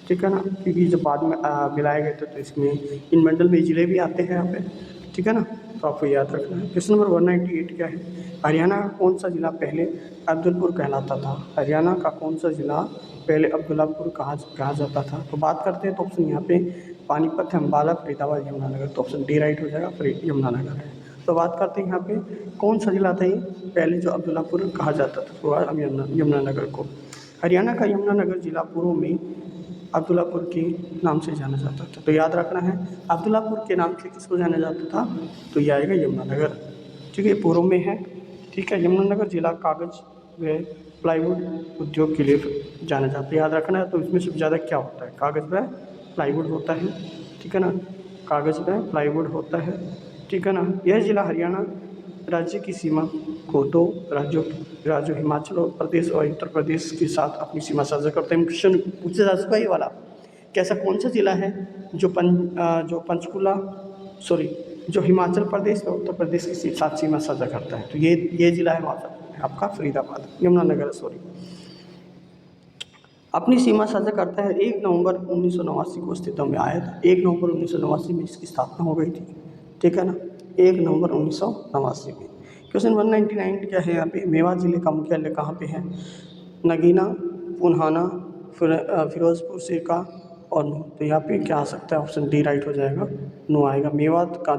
ठीक है ना, क्योंकि जब बाद में मिलाए गए थे तो इसमें इन मंडल में जिले भी आते हैं यहाँ पे। ठीक है ना, तो आपको याद रखना है। क्वेश्चन नंबर 198 क्या है? हरियाणा का कौन सा जिला पहले अब्दुलपुर कहलाता था? हरियाणा का कौन सा जिला पहले अब्दुल्लापुर कहा जाता था? तो बात करते हैं तो ऑप्शन यहाँ पे पानीपत, अम्बाला, फरीदाबाद, यमुनानगर। तो ऑप्शन डी राइट हो जाएगा, यमुनानगर है। तो बात करते हैं यहाँ पे कौन सा जिला था ये पहले जो अब्दुल्लापुर कहा जाता था? तो हम यमुनानगर को। हरियाणा का यमुनानगर जिला पूर्व में अब्दुल्लापुर के नाम से जाना जाता था। तो याद रखना है अब्दुल्लापुर के नाम से किसको जाना जाता था? तो ये आएगा यमुनानगर। ठीक है, पूर्व में है। ठीक है, यमुनानगर जिला कागज व प्लाईवुड उद्योग के लिए जाना जाता है, याद रखना है। तो इसमें सबसे ज़्यादा क्या होता है, कागज़ व प्लाईवुड होता है, ठीक है ना, कागज़ व प्लाईवुड होता है, ठीक है ना। यह ज़िला हरियाणा राज्य की सीमा को दो राज्यों हिमाचल प्रदेश और उत्तर प्रदेश के साथ अपनी सीमा साझा करते हैं। क्वेश्चन पूछा जा चुका है ये वाला, कैसा कौन सा ज़िला है जो पंचकुला जो हिमाचल प्रदेश और उत्तर प्रदेश के साथ सीमा साझा करता है। तो ये ज़िला है आपका फरीदाबाद, यमुनानगर अपनी सीमा साझा करता है। 1 नवंबर 1989 को अस्तित्व में आया था। 1 नवंबर 1989 में इसकी स्थापना हो गई थी, ठीक है ना, 1 नवंबर 1989 में। क्वेश्चन 199 क्या है यहाँ पे, मेवात जिले का मुख्यालय कहाँ पे है? नगीना, पुन्हाना, फिरोजपुर, सिरका और नूह। तो यहाँ पे क्या आ सकता है, ऑप्शन डी राइट हो जाएगा, नूह आएगा। मेवात का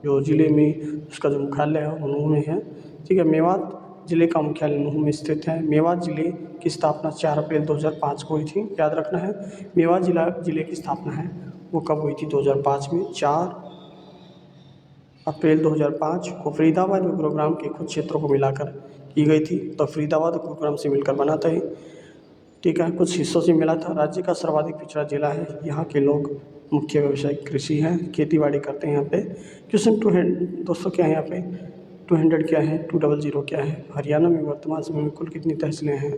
जो जिले में उसका जो मुख्यालय है वो नूह में है, ठीक है। मेवात जिले का मुख्यालय नूह में स्थित है। मेवात जिले की स्थापना 4 अप्रैल 2005 को हुई थी, याद रखना है। मेवात जिले की स्थापना है वो कब हुई थी, 2005 में, 4 अप्रैल 2005 को फरीदाबाद और गुरुग्राम के कुछ क्षेत्रों को मिलाकर की गई थी। तो फरीदाबाद और गुरुग्राम से मिलकर बना था ये, ठीक है, कुछ हिस्सों से मिला था। राज्य का सर्वाधिक पिछड़ा जिला है। यहाँ के लोग मुख्य व्यवसाय कृषि है, खेती बाड़ी करते हैं यहाँ पे। क्वेश्चन 200 क्या है यहाँ पे, 200 क्या है, 200 क्या है। हरियाणा में वर्तमान समय में कुल कितनी तहसीलें हैं?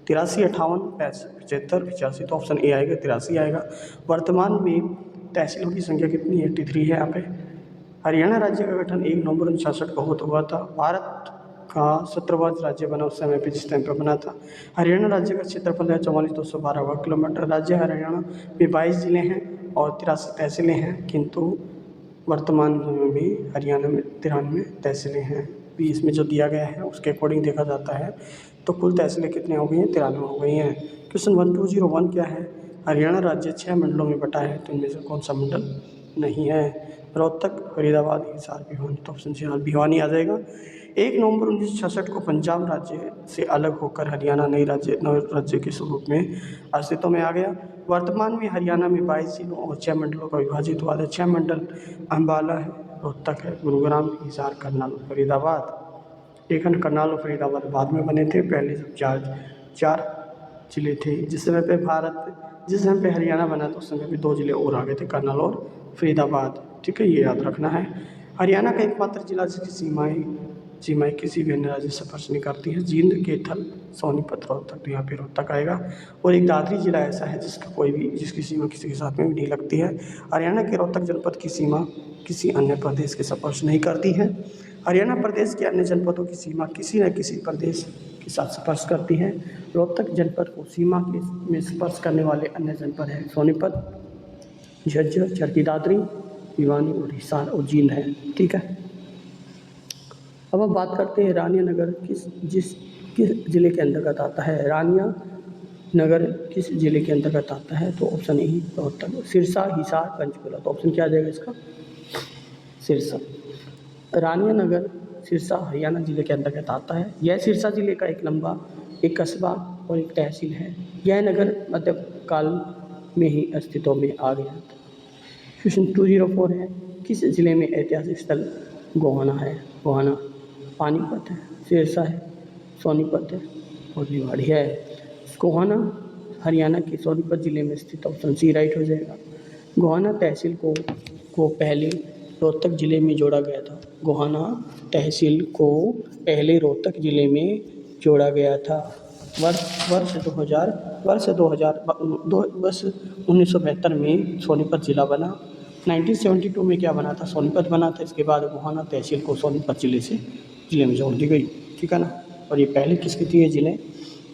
83, 58, 75, 85। तो ऑप्शन ए आएगा, 83 आएगा। वर्तमान में तहसीलों की संख्या कितनी है? 83 है यहाँ पे। हरियाणा राज्य का गठन 1 नवंबर 1966 को हुआ था। भारत का 17वां राज्य बना उस समय पे, जिस टाइम पे बना था। हरियाणा राज्य का क्षेत्रफल है 44,212 वर्ग किलोमीटर। राज्य हरियाणा में 22 जिले हैं और 83 तहसीलें हैं, किंतु वर्तमान में भी हरियाणा में 93 तहसीलें हैं। भी इसमें जो दिया गया है उसके अकॉर्डिंग देखा जाता है तो कुल तहसीलें कितने हो गई हैं? 93 हो गई हैं। क्वेश्चन 1201 क्या है, हरियाणा राज्य 6 मंडलों में बटा है, तो इनमें से कौन सा मंडल नहीं है? रोहतक, फरीदाबाद, हिसार, भिवानी। तो ऑप्शन सी भिवानी आ जाएगा। 1 नवंबर 1966 को पंजाब राज्य से अलग होकर हरियाणा नए राज्य के स्वरूप में अस्तित्व में आ गया। वर्तमान में हरियाणा में 22 जिलों और 6 मंडलों का विभाजित हुआ है। 6 मंडल अम्बाला है, रोहतक है, गुरुग्राम, हिसार, करनाल, फरीदाबाद। एक करनाल और फरीदाबाद बाद में बने थे, पहले सब चार जिले थे। जिस समय पे हरियाणा बना तो उस समय पे 2 जिले और आ गए थे, करनाल और फरीदाबाद, ठीक है, ये याद रखना है। हरियाणा का एकमात्र जिला जिसकी सीमाएँ किसी भी अन्य राज्य से स्पर्श नहीं करती है, जींद, कैथल, सोनीपत, रोहतक। तो यहाँ पे रोहतक आएगा। और एक दादरी जिला ऐसा है जिसकी सीमा किसी के साथ में भी नहीं लगती है। हरियाणा के रोहतक जनपद की सीमा किसी अन्य प्रदेश के स्पर्श नहीं करती है। हरियाणा प्रदेश के अन्य जनपदों की सीमा किसी न किसी प्रदेश के साथ स्पर्श करती है। रोहतक जनपद को सीमा में स्पर्श करने वाले अन्य जनपद हैं सोनीपत, झज्जर, चरखी दादरी, भिवानी और हिसार और जींद है, ठीक है। अब हम बात करते हैं रानिया नगर किस जिले के अंतर्गत आता है। रानिया नगर किस जिले के अंतर्गत आता है? तो ऑप्शन ए रोहतक, सिरसा, हिसार, पंचकुला। तो ऑप्शन क्या आ जाएगा इसका? सिरसा। रानिया नगर सिरसा हरियाणा जिले के अंतर्गत आता है। यह सिरसा जिले का एक कस्बा और एक तहसील है। यह नगर मध्यकाल में ही अस्तित्व में आ गया था। क्वेश्चन 204 है, किस जिले में ऐतिहासिक स्थल गोहाना है? गोहाना पानीपत है, सिरसा है, सोनीपत है और भिवाड़ी है। गोहाना हरियाणा के सोनीपत जिले में स्थित, ऑप्शन सी राइट हो जाएगा। गोहाना तहसील को पहले रोहतक जिले में जोड़ा गया था। गोहाना तहसील को पहले रोहतक जिले में जोड़ा गया था। वर्ष 1972 में सोनीपत जिला बना। 1972 में क्या बना था? सोनीपत बना था। इसके बाद गोहाना तहसील को सोनीपत जिले में जोड़ दी गई, ठीक है ना। और ये पहले किसकी थी ये ज़िले?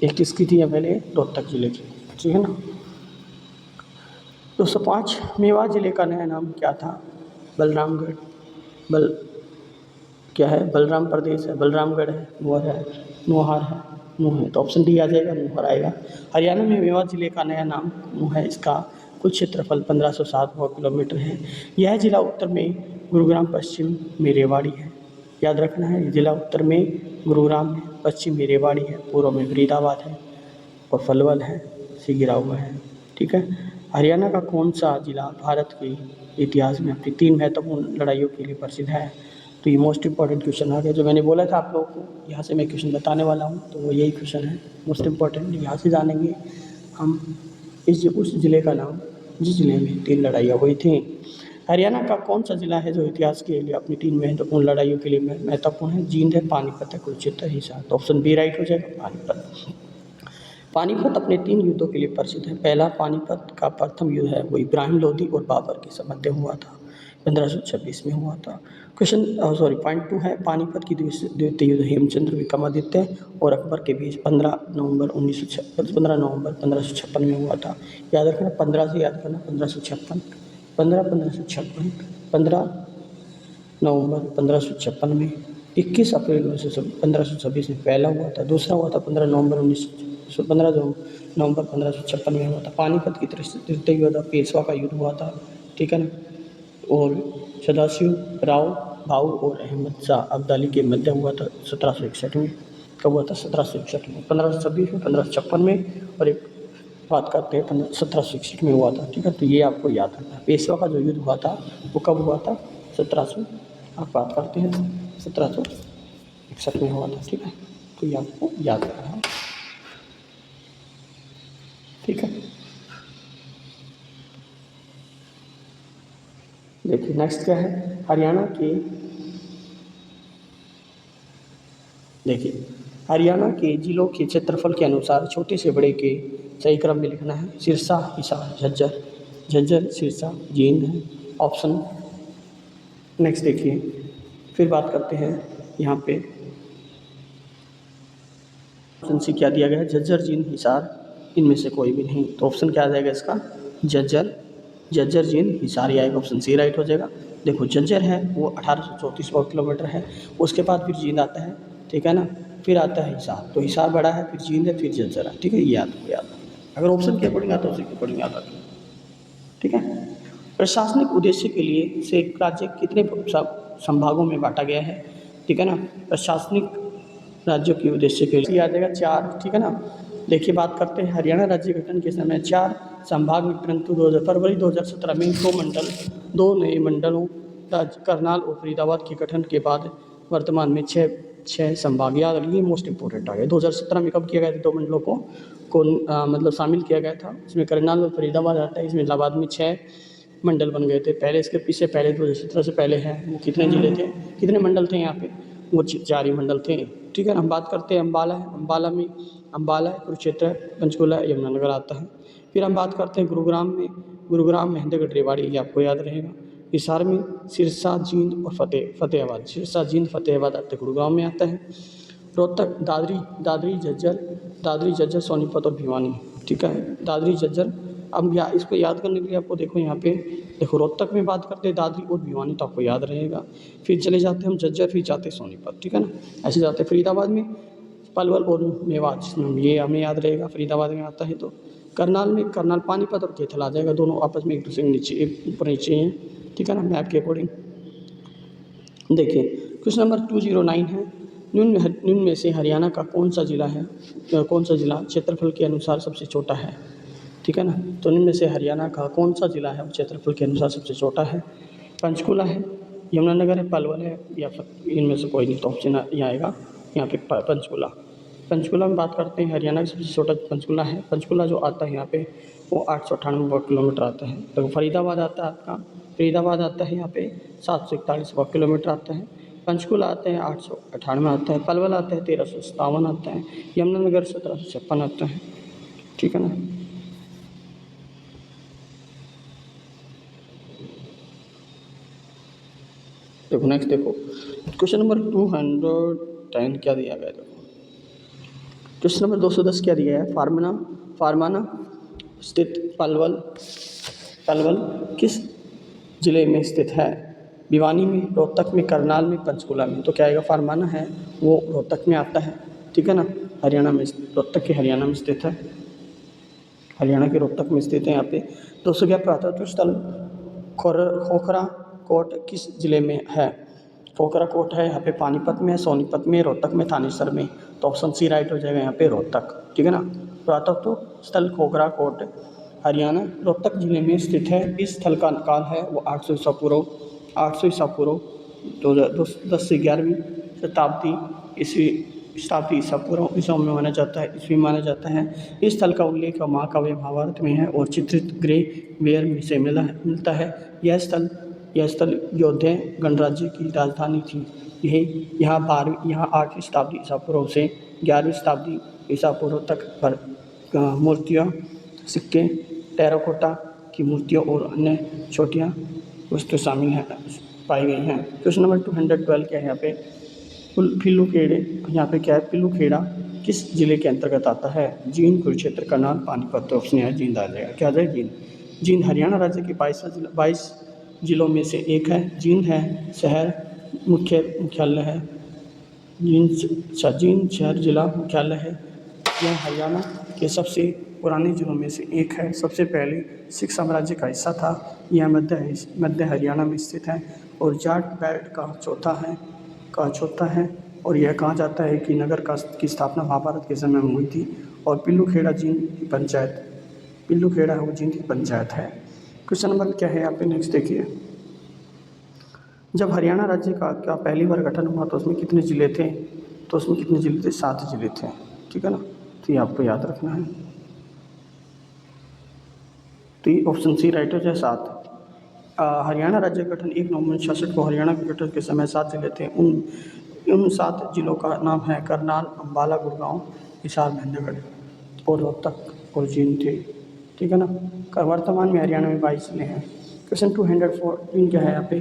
ये किसकी थी? ये पहले रोहतक जिले की, ठीक है ना। 205 मेवात जिले का नया नाम क्या था? बलरामगढ़, क्या है? बलराम प्रदेश है, बलरामगढ़ है, नूहर है, नूह है। तो ऑप्शन डी आ जाएगा, नूहर आएगा। हरियाणा में मेवात जिले का नया नाम नूह है। इसका कुल क्षेत्रफल 1507 वर्ग किलोमीटर है। यह जिला उत्तर में गुरुग्राम, पश्चिम में रेवाड़ी है। याद रखना है, जिला उत्तर में गुरुग्राम है, पश्चिम में रेवाड़ी है, पूर्व में फरीदाबाद है और पलवल है, से घिरा हुआ है, ठीक है। हरियाणा का कौन सा जिला भारत के इतिहास में अपनी 3 महत्वपूर्ण लड़ाइयों के लिए प्रसिद्ध है? तो ये मोस्ट इंपॉर्टेंट क्वेश्चन आ गया, जो मैंने बोला था आप लोगों को यहाँ से मैं क्वेश्चन बताने वाला हूँ, तो वो यही क्वेश्चन है मोस्ट इंपॉर्टेंट। यहाँ से जानेंगे हम उस ज़िले का नाम जिस ज़िले में 3 लड़ाइयाँ हुई थी। हरियाणा का कौन सा ज़िला है जो इतिहास के लिए अपनी 3 महत्वपूर्ण लड़ाइयों के लिए महत्वपूर्ण है? जींद है, पानीपत है, कुरुक्षेत्र, हिसार। तो ऑप्शन बी राइट हो जाएगा, पानीपत। पानीपत अपने 3 युद्धों के लिए प्रसिद्ध है। पहला पानीपत का प्रथम युद्ध है वो इब्राहिम लोदी और बाबर के मध्य हुआ था, 1526 में हुआ था। पॉइंट 2 है, पानीपत की द्वितीय युद्ध हेमचंद्र विक्रमादित्य और अकबर के बीच 15 नवंबर 1556 में हुआ था। याद रखना, 15 से याद करना, 1556, 15 नवंबर 1556 में, 21 अप्रैल 1526 में पहला हुआ था, दूसरा हुआ था 15 नवंबर 1556 में हुआ था। पानीपत की तृतीय युद्ध पेशवा का युद्ध हुआ था, ठीक है ना, और सदाशिव राव भाऊ और अहमद शाह अब्दाली के मध्य हुआ था 1761 में। कब हुआ था? 1761 में, 1526 में, 1556 में, और एक बात करते हैं 1761 में हुआ था, ठीक है। तो ये आपको याद रखना है। पेशवा का जो युद्ध हुआ था वो कब हुआ था? 1700, आप बात करते हैं 1761 में हुआ था, ठीक है। तो ये आपको याद रखना है, ठीक है। देखिए नेक्स्ट क्या है, हरियाणा के, देखिए हरियाणा के जिलों के क्षेत्रफल के अनुसार छोटे से बड़े के सही क्रम में लिखना है। सिरसा, हिसार, झज्जर, झज्जर, सिरसा, जींद है ऑप्शन। नेक्स्ट देखिए, फिर बात करते हैं यहाँ पे ऑप्शन सी क्या दिया गया है, झज्जर, जींद, हिसार, इनमें से कोई भी नहीं। तो ऑप्शन क्या आ जाएगा इसका? झज्जर, झज्जर, जींद, हिसार, ये आएगा, ऑप्शन सी राइट हो जाएगा। देखो झज्जर है वो 1834 वर्ग किलोमीटर है, उसके बाद फिर जींद आता है, ठीक है ना, फिर आता है हिसार, तो हिसार बड़ा है, फिर जींद है, फिर झज्जर है, ठीक है। ये याद अगर ऑप्शन के अकॉर्डिंग आता है उसी के अकॉर्डिंग याद रखें, ठीक है। प्रशासनिक उद्देश्य के लिए से राज्य कितने संभागों में बांटा गया है, ठीक है ना। प्रशासनिक राज्यों के उद्देश्य के लिए आ जाएगा 4, ठीक है ना। देखिए बात करते हैं हरियाणा राज्य गठन के समय 4 संभाग में, परंतु फरवरी 2017 में 2 नए मंडलों करनाल और फरीदाबाद के गठन के बाद वर्तमान में 6 संभाग, याद रखिए मोस्ट इंपॉर्टेंट आ गया। 2017 में कब किया गया था? 2 मंडलों को मतलब शामिल किया गया था, इसमें करनाल और फरीदाबाद आता है। इसमें इलाहाबाद में 6 मंडल बन गए थे। पहले इसके पीछे पहले 2017 से पहले है वो कितने जिले थे, कितने मंडल थे यहाँ पे? वो 4 ही मंडल थे, ठीक है ना। हम बात करते हैं अम्बाला है, अम्बाला है, कुरुक्षेत्र है, पंचकुला है, यमुनानगर आता है। फिर हम बात करते हैं गुरुग्राम, महेंद्रगढ़, रेवाड़ी, ये आपको याद रहेगा। हिसार में सिरसा, जींद और फतेहाबाद, सिरसा, जींद, फतेहाबाद आता है, गुरुग्राम में आता है। रोहतक, दादरी, झज्जर, सोनीपत और भिवानी, ठीक है। दादरी, झज्जर, अब इसको याद करने के लिए आपको देखो यहाँ पे, देखो रोहतक में बात करते हैं दादरी और भिवानी, तो आपको याद रहेगा। फिर चले जाते हैं हम झज्जर, फिर जाते हैं सोनीपत, ठीक है ना। ऐसे जाते हैं फरीदाबाद में पलवल और मेवात, ये हमें याद रहेगा, फरीदाबाद में आता है। तो करनाल पानीपत और कैथल आ जाएगा, दोनों आपस में एक दूसरे के नीचे, एक ऊपर नीचे हैं, ठीक है ना, मैप के अकॉर्डिंग। देखिए क्वेश्चन नंबर 209 है, निम्न में से हरियाणा का कौन सा जिला क्षेत्रफल के अनुसार सबसे छोटा है, ठीक है ना। तो इनमें से हरियाणा का कौन सा जिला है वो क्षेत्रफल के अनुसार सबसे छोटा है? पंचकुला है, यमुनानगर है, पलवल है, या फिर इनमें से कोई नहीं। तो ऑप्शन यहाँ आएगा यहाँ पे पंचकुला में बात करते हैं, हरियाणा का सबसे छोटा पंचकुला है। पंचकुला जो आता है यहाँ पे वो 898 वर्ग किलोमीटर आता है। तो फरीदाबाद आता है यहाँ पे 741 वर्ग किलोमीटर आता है। पंचकुला आता है 898 आता है, पलवल आता है 1357 आता है, यमुनानगर 1756 आता है, ठीक है ना। देखो नेक्स्ट देखो क्वेश्चन नंबर 210 क्या दिया गया है। देखो क्वेश्चन नंबर 210 क्या दिया है, फार्माना स्थित पलवल किस जिले में स्थित है? भिवानी में, रोहतक में, करनाल में, पंचकुला में। तो क्या आएगा, फार्माना है वो रोहतक में आता है, ठीक है ना, हरियाणा में, रोहतक के हरियाणा में स्थित है, हरियाणा के रोहतक में स्थित है यहाँ पे। दोस्तों क्या पुरातत्व स्थल खोखरा कोट किस जिले में है? खोखरा कोट है यहाँ पे पानीपत में, सोनीपत में, रोहतक में, थानेसर में। तो ऑप्शन सी राइट हो जाएगा यहाँ पे रोहतक, ठीक है ना। पुरातत्व स्थल खोखरा कोट हरियाणा रोहतक जिले में स्थित है। इस स्थल का काल है वो 800 ईसा पूर्व 10 से 11वीं शताब्दी ईसा पूर्व ईसा में माना जाता है, ईस्वी माना जाता है। इस स्थल का उल्लेख महाकाव्य महाभारत में है और चित्रित ग्रे वेयर में से मिलता है। यह स्थल यौधेय गणराज्य की राजधानी थी। यहाँ 8वीं शताब्दी ईसा पूर्व से 11वीं शताब्दी ईसा पूर्व तक पर मूर्तियाँ, सिक्के, टेराकोटा की मूर्तियाँ और अन्य छोटियाँ वस्तु शामिल हैं पाई गई हैं। क्वेश्चन नंबर 212 क्या है यहाँ पे? पिल्लूखेड़े, यहाँ पे क्या है? पिल्लूखेड़ा किस जिले के अंतर्गत आता है? जींद, कुरुक्षेत्र, करनाल, पानीपत। तो ऑप्शन है जींद आ जाएगा। क्या आ जाएगा? जींद। जींद हरियाणा राज्य के 22 जिलों में से एक है। जींद है शहर मुख्यालय है। जींद शहर जिला मुख्यालय है। यह हरियाणा के सबसे पुराने जिलों में से एक है। सबसे पहले सिख साम्राज्य का हिस्सा था। यह मध्य हरियाणा में स्थित है और जाट बेल्ट का चौथा है। और यह कहा जाता है कि नगर की स्थापना महाभारत के समय में हुई थी। और पिल्लूखेड़ा जींद की पंचायत है। क्वेश्चन नंबर क्या है यहाँ पे? नेक्स्ट देखिए, जब हरियाणा राज्य का पहली बार गठन हुआ तो उसमें कितने ज़िले थे? तो उसमें कितने ज़िले थे? 7 ज़िले थे। ठीक है ना, तो ये आपको याद रखना है। तो ये ऑप्शन सी राइट हो जाए 7। हरियाणा राज्य गठन 1 नवंबर 1966 को हरियाणा के गठन के समय 7 जिले थे। उन 7 जिलों का नाम है करनाल, अम्बाला, गुड़गांव, हिसार, महेंद्रगढ़ और रोहतक और जींद थे। ठीक है ना। वर्तमान में हरियाणा में 22 जिले हैं। क्वेश्चन 214 क्या है यहाँ पे?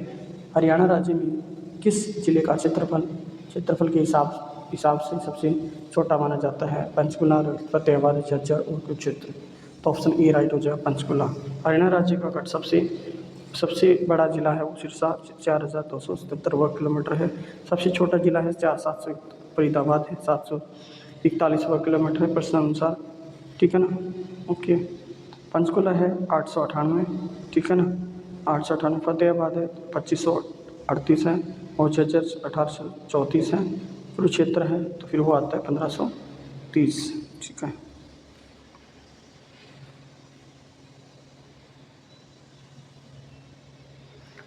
हरियाणा राज्य में किस जिले का क्षेत्रफल के हिसाब से सबसे छोटा माना जाता है? पंचकुला, फतेहाबाद, झज्जर और कुरुक्षेत्र। तो ऑप्शन ए राइट हो जाएगा, पंचकुला। हरियाणा राज्य का सबसे बड़ा जिला है वो सिरसा, 4277 वर्ग किलोमीटर है। सबसे छोटा जिला है 700 फरीदाबाद है, 741 वर्ग किलोमीटर है प्रश्न अनुसार। ठीक है ना, ओके। पंचकुला है 898, ठीक है ना, 898। फतेहाबाद है 2538 है और झज्जर 1834 है। कुरुक्षेत्र है तो फिर वो आता है 1530। ठीक है।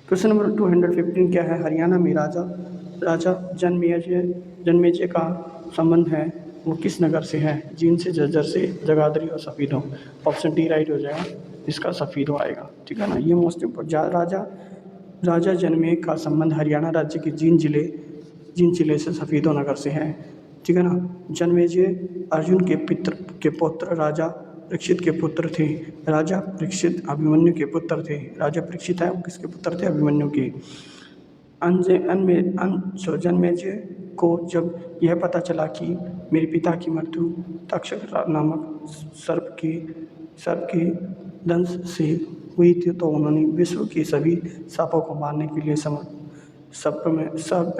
क्वेश्चन नंबर 215 क्या है? हरियाणा में राजा जन्मेजय का संबंध है वो किस नगर से है? जींद से, झज्जर से, जगाधरी और सफीदों। ऑप्शन डी राइट हो जाएगा, इसका सफीदों आएगा। ठीक है ना, ये मोस्ट इम्पोर्टेंट। राजा जन्मेजय का संबंध हरियाणा राज्य के जींद जिले से सफीदों नगर से है। ठीक है ना। जन्मेजय अर्जुन के पुत्र राजा परीक्षित के पुत्र थे। राजा परीक्षित अभिमन्यु के पुत्र थे। राजा परीक्षित है वो किसके पुत्र थे? अभिमन्यु के। जन्मेजय को जब यह पता चला कि मेरे पिता की मृत्यु तक्षक नामक सर्प के दंश से हुई थी तो उन्होंने विश्व के सभी सांपों को मारने के लिए सर्प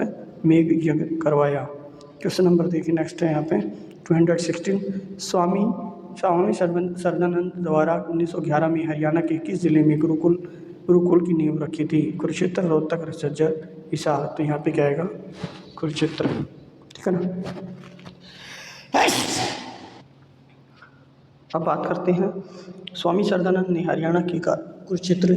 मेघ यज्ञ करवाया। क्वेश्चन नंबर देखिए नेक्स्ट है यहाँ पे 216। स्वामी सर्वानंद द्वारा 1911 में हरियाणा के किस जिले में गुरुकुल की नींव रखी थी? कुरुक्षेत्र, रोहतक, झज्जर, हिसार। तो यहाँ पे क्या आएगा? कुरुक्षेत्र। ठीक है ना। अब बात करते हैं, स्वामी सर्वानंद ने हरियाणा के कुरुक्षेत्र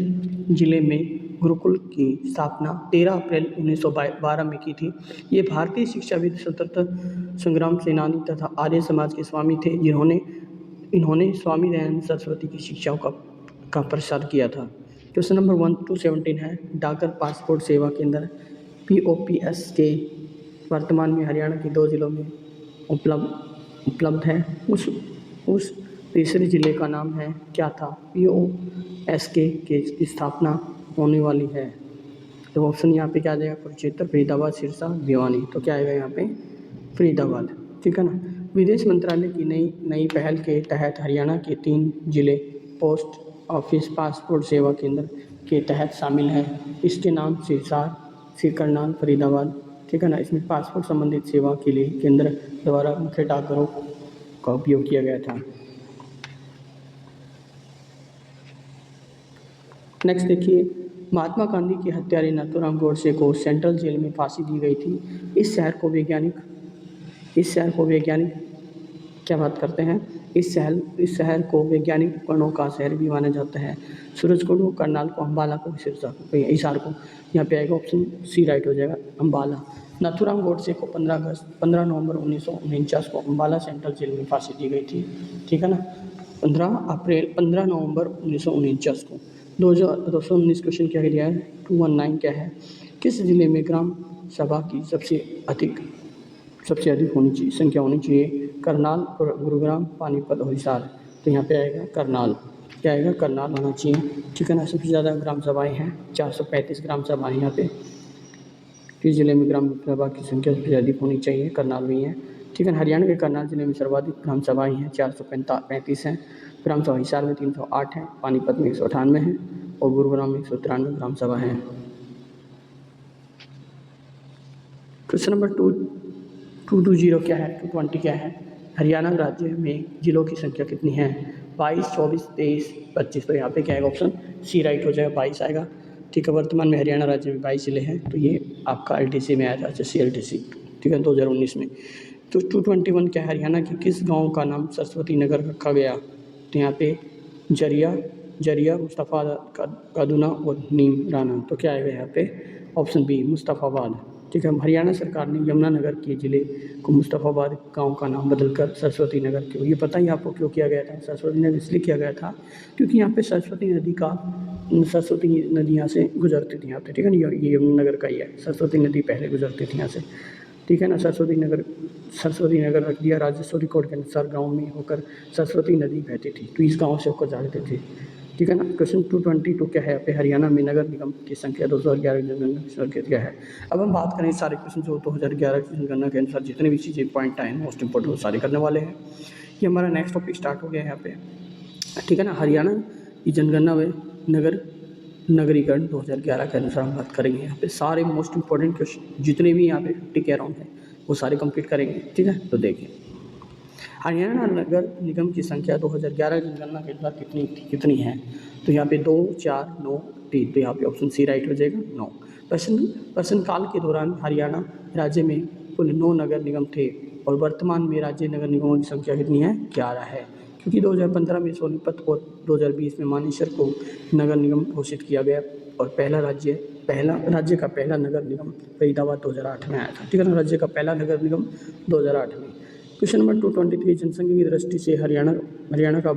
जिले में गुरुकुल की स्थापना 13 अप्रैल 1912 में की थी। ये भारतीय शिक्षाविद, स्वतंत्रता संग्राम सेनानी तथा आर्य समाज के स्वामी थे इन्होंने स्वामी दयानंद सरस्वती की शिक्षाओं का प्रसार किया था। क्वेश्चन नंबर 217 है, डाकघर पासपोर्ट सेवा केंद्र POPS के वर्तमान में हरियाणा के 2 जिलों में उपलब्ध है। उस तीसरे जिले का नाम है क्या था? POS की स्थापना होने वाली है। तो ऑप्शन यहाँ पे क्या आ जाएगा? कुरुक्षेत्र, फरीदाबाद, सिरसा, भिवानी। तो क्या आएगा यहाँ पे? फरीदाबाद। ठीक है ना। विदेश मंत्रालय की नई पहल के तहत हरियाणा के 3 जिले पोस्ट ऑफिस पासपोर्ट सेवा केंद्र के तहत शामिल हैं। इसके नाम सिरसा, करनाल, फरीदाबाद। ठीक है ना। इसमें पासपोर्ट संबंधित सेवा के लिए केंद्र द्वारा मुख्य डाकघरों का उपयोग किया गया था। नेक्स्ट देखिए, महात्मा गांधी के हत्यारे नाथूराम गोडसे को सेंट्रल जेल में फांसी दी गई थी। इस शहर को वैज्ञानिक क्या बात करते हैं? इस शहर को वैज्ञानिक उपकरणों का शहर भी माना जाता है। सूरजकुंड को, करनाल को, अम्बाला को, सिरसा को, हिसार को। यहाँ पे आएगा ऑप्शन सी राइट हो जाएगा, अम्बाला। नाथूराम गोडसे को 15 नवंबर 1949 को अम्बाला सेंट्रल जेल में फांसी दी गई थी। ठीक है ना, 15 नवंबर 1949 को। 2019 क्वेश्चन क्या दिया है, 219 क्या है, किस जिले में ग्राम सभा की सबसे अधिक होनी चाहिए, संख्या होनी चाहिए? करनाल, गुरुग्राम, पानीपत और हिसार। तो यहाँ पे आएगा करनाल, क्या आएगा, करनाल होना चाहिए। ठीक है ना, सबसे ज़्यादा ग्राम सभाएँ हैं, 435 ग्राम सभाएँ यहाँ पे। किस जिले में ग्राम सभा की संख्या सबसे अधिक होनी चाहिए? करनाल में है। ठीक है, हरियाणा के करनाल जिले में सर्वाधिक ग्राम सभाएँ हैं, 435 हैं। ग्राम सभा हिसार में 308 है, पानीपत में 198 है और गुरुग्राम में 193 ग्राम सभा है। क्वेश्चन नंबर 220 क्या है, 220 क्या है, हरियाणा राज्य में जिलों की संख्या कितनी है? 22, 24, 23, 25। तो यहाँ पे क्या आएगा, ऑप्शन सी राइट हो जाएगा, 22 आएगा। ठीक है, वर्तमान में हरियाणा राज्य में 22 जिले हैं। तो ये आपका LTC में आया था, CLTC, ठीक है, 2019 में। तो 221 क्या है, हरियाणा के किस गाँव का नाम सरस्वती नगर रखा गया? तो यहाँ पे जरिया, मुस्तफ़ा कादुना और नीम राना। तो क्या आएगा यहाँ पे, ऑप्शन बी मुस्तफ़ाबाद। ठीक है, हरियाणा सरकार ने यमुनानगर के ज़िले को मुस्तफ़ाबाद गांव का नाम बदलकर सरस्वती नगर क्यों, ये पता ही आपको क्यों किया गया था? सरस्वती नगर इसलिए किया गया था क्योंकि यहाँ पे सरस्वती नदी यहाँ से गुजरती थी यहाँ पे। ठीक है ना, ये यमुनानगर का ही है, सरस्वती नदी पहले गुजरती थी यहाँ से। ठीक है ना, सरस्वती नगर रख दिया। राजस्व रिकॉर्ड के अनुसार गाँव में होकर सरस्वती नदी बहती थी, तो इस गाँव से होकर जाते थे। ठीक है ना, क्वेश्चन 222 क्या है, पे हरियाणा में नगर निगम की संख्या 2011 की जनगणना क्या है? अब हम बात करें सारे क्वेश्चन जो 2011 की जनगणना के अनुसार जितने भी चीज़ें पॉइंट आए मोस्ट इंपॉर्टेंट वो सारे करने वाले हैं। ये हमारा नेक्स्ट टॉपिक स्टार्ट हो गया है यहाँ पे। ठीक है ना, हरियाणा की जनगणना में नगरीकरण 2011 के अनुसार हम बात करेंगे। यहाँ पे सारे मोस्ट इंपॉर्टेंट क्वेश्चन जितने भी यहाँ पे 50 के अराउंड है वो सारे कंप्लीट करेंगे। ठीक है, तो देखिए हरियाणा नगर निगम की संख्या 2011 जनगणना के अनुसार कितनी है? तो यहाँ पे 2, 4, 9, 3। तो यहाँ पे ऑप्शन सी राइट हो जाएगा, 9। प्रश्न काल के दौरान हरियाणा राज्य में कुल 9 नगर निगम थे और वर्तमान में राज्य नगर निगमों की संख्या कितनी है? 11 है, क्योंकि 2015 में सोनीपत और 2020 में मानेसर को नगर निगम घोषित किया गया और राज्य का पहला नगर निगम फरीदाबाद 2008 में आया था। ठीक है ना, राज्य का पहला नगर निगम 2008 में। क्वेश्चन नंबर 223 जनसंख्या की दृष्टि से हरियाणा का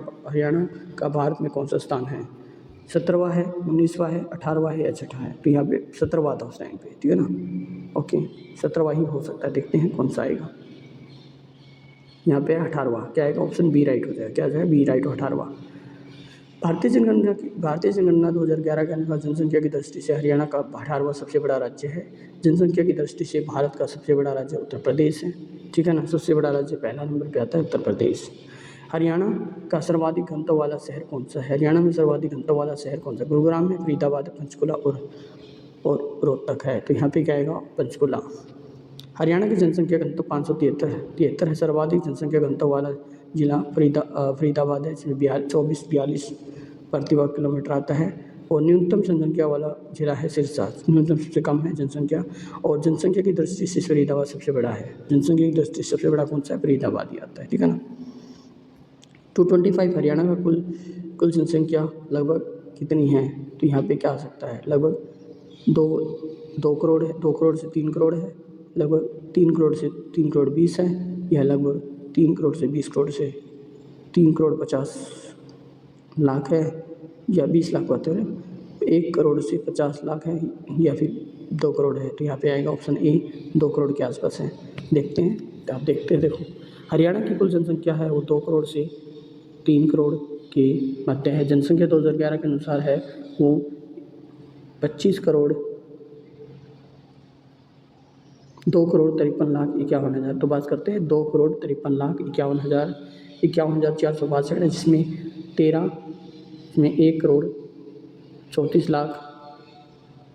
भारत में कौन सा स्थान है? 17वां है, 19वां है, 18वां है या 6वां है? तो यहाँ पे 17वां था उस टाइम पे। ठीक है ना, ओके, 17वां ही हो सकता है, देखते हैं कौन सा आएगा। यहाँ पे 18वां, क्या आएगा, ऑप्शन बी राइट हो जाएगा, क्या जाएगा, बी राइट हो, 18वां। भारतीय जनगणना 2011 के अनुसार जनसंख्या की दृष्टि से हरियाणा का 18वां सबसे बड़ा राज्य है। जनसंख्या की दृष्टि से भारत का सबसे बड़ा राज्य उत्तर प्रदेश है। ठीक है ना, सबसे बड़ा राज्य पहला नंबर पे आता है उत्तर प्रदेश। हरियाणा का सर्वाधिक घनत्व वाला शहर कौन सा है? हरियाणा में सर्वाधिक घनत्व वाला शहर कौन सा? गुरुग्राम है, फरीदाबाद, पंचकुला और रोहतक है। तो यहाँ पे क्या आएगा, पंचकुला। हरियाणा की जनसंख्या घनत्व 573 है। सर्वाधिक जनसंख्या घनत्व वाला जिला फरीदाबाद है, जिसमें 42 प्रति वर्ग किलोमीटर आता है और न्यूनतम जनसंख्या वाला जिला है सिरसा, न्यूनतम सबसे कम है जनसंख्या। और जनसंख्या की दृष्टि से फरीदाबाद सबसे बड़ा है। जनसंख्या की दृष्टि से सबसे बड़ा कौन सा है? फरीदाबाद ही आता है। ठीक है ना, 225 हरियाणा का कुल जनसंख्या लगभग कितनी है? तो यहाँ पे क्या आ सकता है, लगभग 2 करोड़ है, 2 करोड़ से 3 करोड़ है, लगभग 3 करोड़ से 3 करोड़ 20 है, या लगभग 3 करोड़ से 20 करोड़ से 3 करोड़ 50 लाख है, या 20 लाख बात है, 1 करोड़ से 50 लाख है, या फिर 2 करोड़ है। तो यहाँ पे आएगा ऑप्शन ए, 2 करोड़ के आसपास है। देखते हैं, तो आप देखते हैं, देखो हरियाणा की कुल जनसंख्या है वो 2 करोड़ से 3 करोड़ के मध्य है। जनसंख्या 2011 के अनुसार है वो 25 करोड़ 2 करोड़ 53 लाख 51 हज़ार। तो बात करते हैं 2 करोड़ 53 लाख 51,462 है, जिसमें 1 करोड़ 34 लाख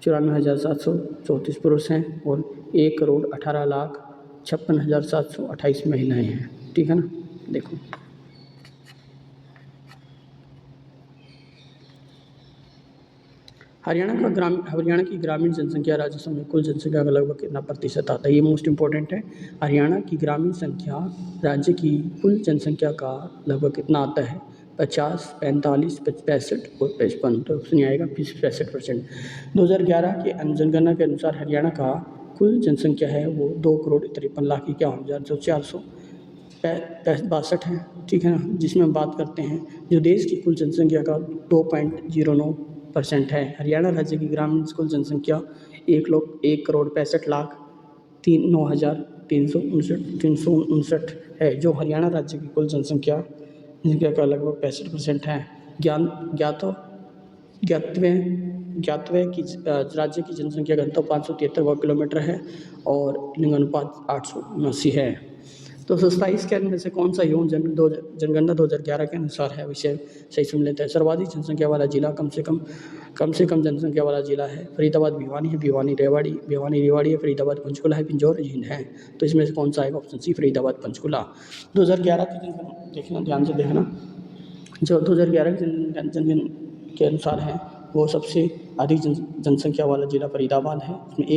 94,734 पुरुष हैं और 1 करोड़ 18 लाख 56,728 महिलाएं हैं। ठीक है ना, देखो हरियाणा की ग्रामीण जनसंख्या राजस्थान में कुल जनसंख्या का लगभग कितना प्रतिशत आता है, ये मोस्ट इंपॉर्टेंट है। हरियाणा की ग्रामीण संख्या राज्य की कुल जनसंख्या का लगभग कितना आता है, 50, 45, 65 और 55, तो ऑप्शन आएगा 65%। 2011 के जनगणना के अनुसार हरियाणा का कुल जनसंख्या है वो 2,53,51,462 है, ठीक है ना, जिसमें हम बात करते हैं जो देश की कुल जनसंख्या का 2.09% है। हरियाणा राज्य की ग्रामीण कुल जनसंख्या 1,69,03,9,359 है, जो हरियाणा राज्य की कुल जनसंख्या का लगभग 65% है। ज्ञातव्य की राज्य की जनसंख्या घनत्व 573 वर्ग किलोमीटर है और लिंग अनुपात 879 है। तो 27 के में से कौन सा यौन जनगणना 2011 के अनुसार है, विषय सही सुन लेते हैं। सर्वाधिक जनसंख्या वाला जिला कम से कम जनसंख्या वाला जिला है फरीदाबाद भिवानी है, भिवानी रेवाड़ी है, फरीदाबाद पंचकुला है, पिंजौर जींद है। तो इसमें से कौन सा आएगा, ऑप्शन सी फरीदाबाद पंचकुला। 2011 की जनगणना देखना, ध्यान से देखना, जो 2011 की जनगणना के अनुसार है वो सबसे अधिक जनसंख्या वाला जिला फरीदाबाद है। इसमें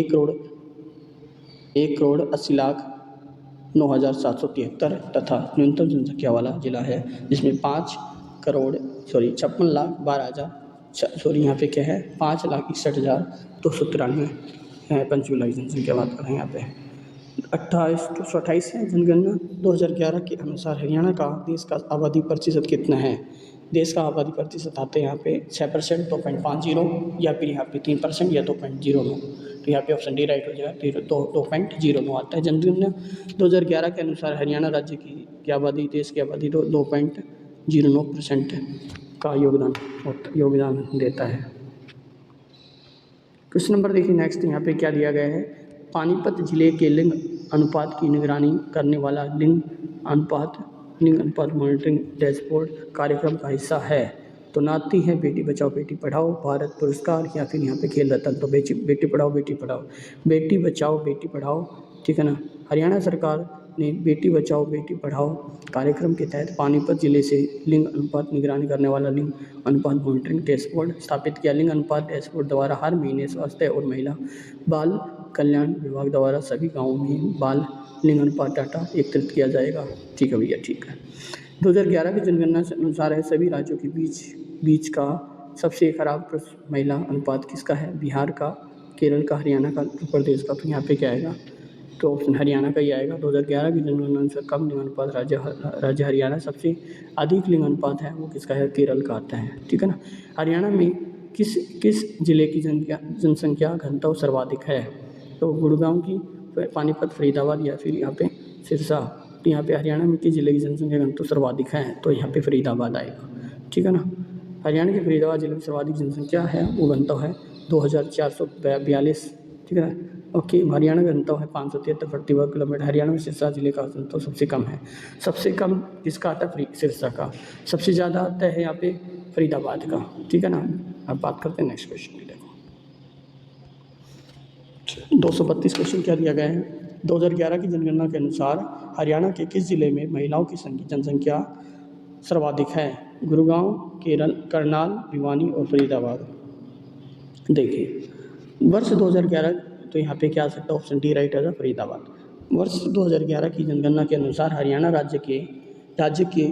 1,80,09,773 तथा न्यूनतम जनसंख्या वाला जिला है जिसमें 5,56,12,000 है। पंचकुला की जनसंख्या बात करें यहाँ पे 28 है। जनगणना 2011 के अनुसार हरियाणा का देश का आबादी प्रतिशत कितना है। देश का आबादी प्रतिशत आते हैं यहाँ पे 6%, 2.50, या फिर यहाँ पे 3% या 2.09। तो यहाँ पे ऑप्शन डी राइट हो जाएगा, 2.09 आता है। जनगणना 2011 के अनुसार हरियाणा राज्य की आबादी देश की आबादी 2.09% का योगदान देता है। क्वेश्चन नंबर देखिए नेक्स्ट, यहाँ पे क्या दिया गया है। पानीपत जिले के लिंग अनुपात की निगरानी करने वाला लिंग अनुपात मॉनिटरिंग डैशबोर्ड कार्यक्रम का हिस्सा है। तो नाती है बेटी बचाओ बेटी पढ़ाओ भारत पुरस्कार, या फिर यहाँ पे खेल रत्न। तो बेटी बचाओ बेटी पढ़ाओ, ठीक है ना। हरियाणा सरकार ने बेटी बचाओ बेटी पढ़ाओ कार्यक्रम के तहत पानीपत जिले से लिंग अनुपात निगरानी करने वाला लिंग अनुपात मॉनिटरिंग डैशबोर्ड स्थापित किया। लिंग अनुपात डैशबोर्ड द्वारा हर महीने स्वास्थ्य और महिला बाल कल्याण विभाग द्वारा सभी गाँवों में बाल लिंग अनुपात डाटा एकत्रित किया जाएगा। ठीक है भैया, ठीक है। 2011 की जनगणना के अनुसार है सभी राज्यों के बीच का सबसे खराब महिला अनुपात किसका है। बिहार का, केरल का, हरियाणा का, उत्तर प्रदेश का। तो यहाँ पे क्या आएगा, तो ऑप्शन हरियाणा का ही आएगा। 2011 की जनगणना अनुसार कम लिंग अनुपात राज्य हरियाणा, सबसे अधिक लिंग अनुपात है वो किसका है, केरल का आता है, ठीक है ना। हरियाणा में किस जिले की जनसंख्या घनत्व सर्वाधिक है। तो गुड़गांव की, पानीपत, फरीदाबाद या फिर यहाँ पे सिरसा। तो यहाँ पे हरियाणा में किस जिले की जनसंख्या घनत्व सर्वाधिक है, तो यहाँ पे फरीदाबाद आएगा, ठीक है ना। हरियाणा के फरीदाबाद जिले में सर्वाधिक जनसंख्या है वो घनत्व है 2,442, ठीक है ना। ओके, हरियाणा का घनत्व है 573 प्रति वर्ग किलोमीटर। हरियाणा में सिरसा जिले का घनत्व सबसे कम है। सबसे कम किसका आता है, सिरसा का। सबसे ज़्यादा आता है यहाँ पे फरीदाबाद का, ठीक है ना। अब बात करते हैं नेक्स्ट क्वेश्चन की। देखो 232 क्वेश्चन क्या दिया गया है। 2011 की जनगणना के अनुसार हरियाणा के किस जिले में महिलाओं की जनसंख्या सर्वाधिक है। गुड़गांव, केरल, करनाल, भिवानी और फरीदाबाद। देखिए वर्ष 2011, तो यहाँ पे क्या आ सकता है, ऑप्शन डी राइट है, फरीदाबाद। वर्ष 2011 की जनगणना के अनुसार हरियाणा राज्य के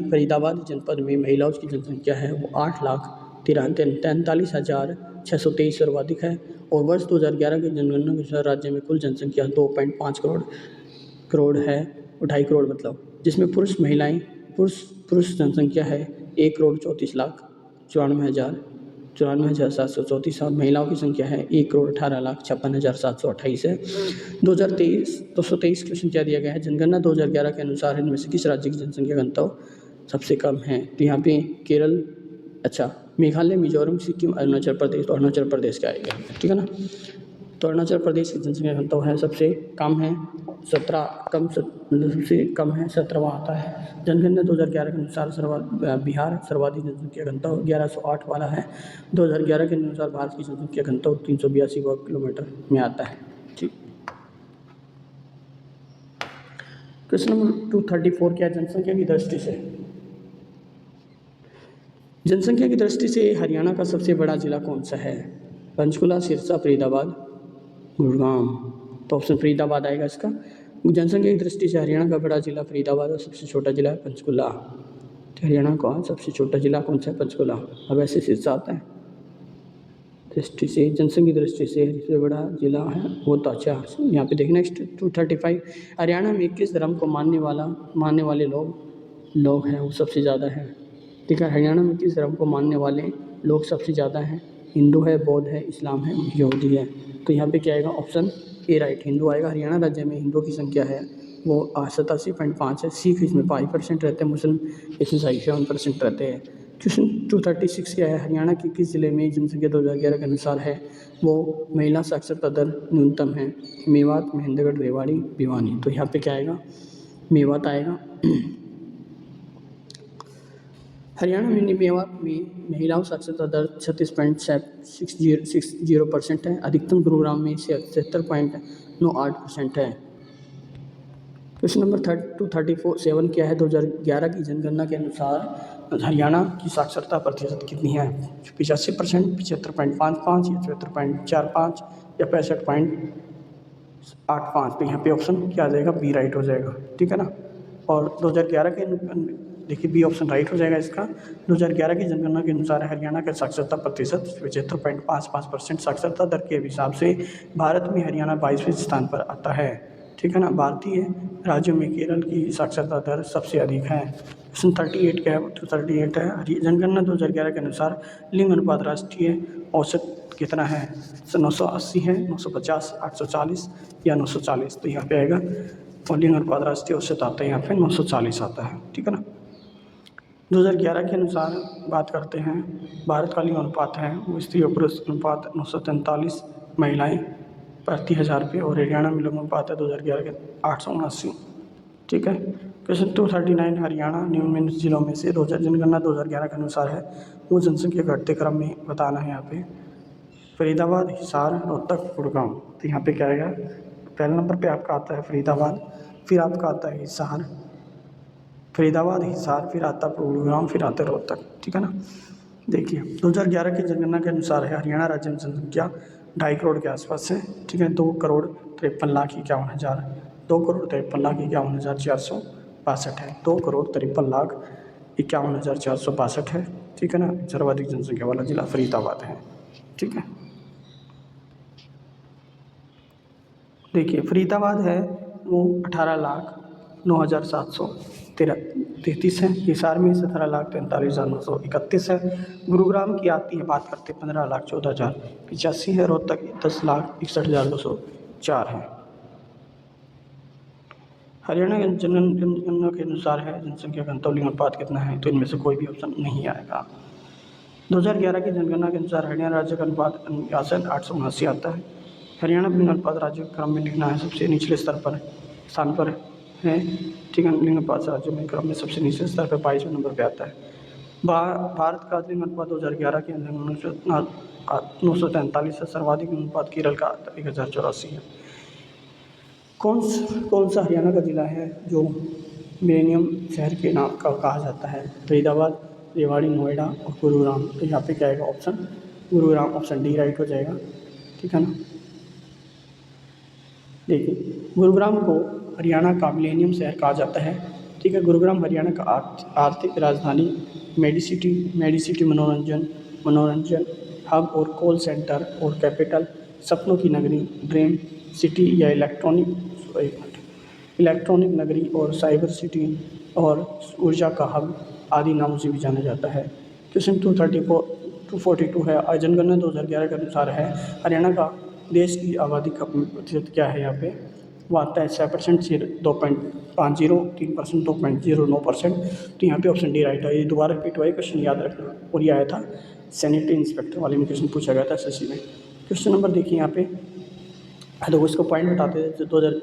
फरीदाबाद जनपद में महिलाओं की जनसंख्या है वो 8,43,623 सर्वाधिक है। और वर्ष 2011 की जनगणना के अनुसार राज्य में कुल जनसंख्या 2.5 करोड़ है, 2.5 करोड़ मतलब, जिसमें पुरुष जनसंख्या है 1,34,94,734 और महिलाओं की संख्या है 1,18,56,728 है। 223 क्वेश्चन क्या दिया गया है। जनगणना 2011 के अनुसार इनमें से किस राज्य की जनसंख्या घनत्व सबसे कम है। तो यहाँ पे केरल, मेघालय, मिजोरम, सिक्किम, अरुणाचल प्रदेश। तो अरुणाचल प्रदेश क्या आएगा, ठीक है ना। तो अरुणाचल प्रदेश की जनसंख्या घनत्व है सबसे कम है 17वां आता है। जनगणना 2011 के अनुसार बिहार सर्वाधिक जनसंख्या घनत्व 1108 वाला है। 2011 के अनुसार भारत की जनसंख्या घनत्व 382 वर्ग किलोमीटर में आता है, ठीक। क्वेश्चन नंबर 234 क्या है, जनसंख्या की दृष्टि से हरियाणा का सबसे बड़ा जिला कौन सा है। पंचकुला, सिरसा, फरीदाबाद, गुड़गांव। तो ऑप्शन फरीदाबाद आएगा इसका। जनसंख्या की दृष्टि से हरियाणा का बड़ा जिला फरीदाबाद और सबसे छोटा जिला है पंचकुला। तो हरियाणा का सबसे छोटा जिला कौन सा है? पंचकुला। अब ऐसे सिरसा आता है। दृष्टि से, जनसंख्या की दृष्टि से सबसे बड़ा जिला है वो तो। अच्छा, यहाँ पे देखिए नेक्स्ट 235। हरियाणा में किस धर्म को मानने वाले लोग हैं वो सबसे ज़्यादा है। ठीक है, हरियाणा में किस धर्म को मानने वाले लोग सबसे ज़्यादा हैं? हिंदू है, बौद्ध है, इस्लाम है, यहूदी है। तो यहाँ पे क्या आएगा? ऑप्शन ए राइट, हिंदू आएगा। हरियाणा राज्य में हिंदुओं की संख्या है वो 87.5 है। सिख इसमें 5% रहते हैं, मुस्लिम इसमें 7% रहते हैं। क्वेश्चन 236 क्या है? हरियाणा के किस जिले में जनसंख्या 2011 के अनुसार है वो महिला साक्षरता दर न्यूनतम है? मेवात, महेंद्रगढ़, रेवाड़ी, भिवानी। तो यहाँ पे क्या आएगा? मेवात आएगा। हरियाणा में मेवात में महिलाओं साक्षरता दर 36.60% है। अधिकतम गुरुग्राम में 76.98% है। क्वेश्चन नंबर 237 क्या है? 2011 की जनगणना के अनुसार हरियाणा की साक्षरता प्रतिशत कितनी है? 85%, 75.55 या 74.45 या 65.85। तो यहाँ पे ऑप्शन क्या आ जाएगा? बी राइट हो जाएगा। ठीक है ना। और 2011 के देखिए बी ऑप्शन राइट हो जाएगा इसका। 2011 की जनगणना के अनुसार हरियाणा का साक्षरता प्रतिशत 75.55% साक्षरता दर के हिसाब से भारत में हरियाणा 22वें स्थान पर आता है। ठीक है ना। भारतीय राज्यों में केरल की साक्षरता दर सबसे अधिक है। क्वेश्चन 38 क्या है? 38 है। जनगणना 2011 के अनुसार लिंग अनुपात राष्ट्रीय औसत कितना है? 980 है, 950, 840 या 940। तो यहाँ पे आएगा और लिंग अनुपात राष्ट्रीय औसत आता है यहाँ पे 940 आता है। ठीक है ना। 2011 के अनुसार बात करते हैं, भारत का लिंग अनुपात है वो स्त्री और पुरुष अनुपात 943 महिलाएं प्रति 1000 पे, और हरियाणा में लिंग अनुपात है 2011 के 879। ठीक है। क्वेश्चन 239 हरियाणा निम्न जिलों में से जनगणना 2011 के अनुसार है वो जनसंख्या घटते क्रम में बताना है। यहाँ पे फरीदाबाद, हिसार, रोहतक, गुड़गांव। तो यहाँ पे क्या आएगा? पहले नंबर पे आपका आता है फरीदाबाद, फिर आपका आता है हिसार, फरीदाबाद, हिसार, फिर आता है गुड़गांव, फिर आता है रोहतक। ठीक है ना। देखिए 2011 की जनगणना के अनुसार है हरियाणा राज्य में जनसंख्या 2.5 करोड़ के आसपास है। ठीक है। 2,53,51,000 2,53,51,462 है। 2,53,51,462 है। ठीक है ना। सर्वाधिक जनसंख्या वाला जिला फरीदाबाद है। ठीक है। देखिए फरीदाबाद है वो 18,09,733 है। हिसार में 17,43,931 है। गुरुग्राम की आती है बात करते 15,14,085 है। रोहतक 10,61,204 है। हरियाणा के जनगणना के अनुसार है जनसंख्या घनत्व लिंग अनुपात कितना है? तो इनमें से कोई भी ऑप्शन नहीं आएगा। 2011 की जनगणना के अनुसार हरियाणा राज्य का अनुपात 879 आता है। हरियाणा लिंग अनुपात राज्य के क्रम में लिखना है सबसे निचले स्थान पर है। ठीक है। लिंग अनुपात राज्य में क्रम में सबसे निचले स्तर पर 22वें नंबर पर आता है। भारत का लिंग अनुपात 2011 के जनगणना 943 है। सर्वाधिक अनुपात केरल का 1084 है। कौन सा हरियाणा का जिला है जो मिलेनियम शहर के नाम का कहा जाता है? फरीदाबाद, रेवाड़ी, नोएडा और गुरुग्राम। तो यहाँ पे क्या आएगा? Option Gurugram, option D right हो जाएगा। ठीक है ना। देखिए गुरुग्राम को हरियाणा का मिलेनियम शहर कहा जाता है। ठीक है। गुरुग्राम हरियाणा का आर्थिक राजधानी, मेडिसिटी, मनोरंजन हब और कॉल सेंटर और कैपिटल, सपनों की नगरी, ड्रीम सिटी या इलेक्ट्रॉनिक नगरी और साइबर सिटी और ऊर्जा का हब आदि नामों से भी जाना जाता है। क्वेश्चन 242 है। जनगणना 2011 के अनुसार है हरियाणा का देश की आबादी का प्रतिशत क्या है? यहाँ पे वो आता है 6% से 2.50, 3%, 2.09%। तो यहाँ पे ऑप्शन डी राइट है। ये दोबारा रिपीट हुआ है, क्वेश्चन याद रखना। और ये आया था सैनिटरी इंस्पेक्टर वाले में क्वेश्चन पूछा गया था एसएससी में। क्वेश्चन नंबर देखिए यहाँ पे, तो इसको पॉइंट बताते हैं।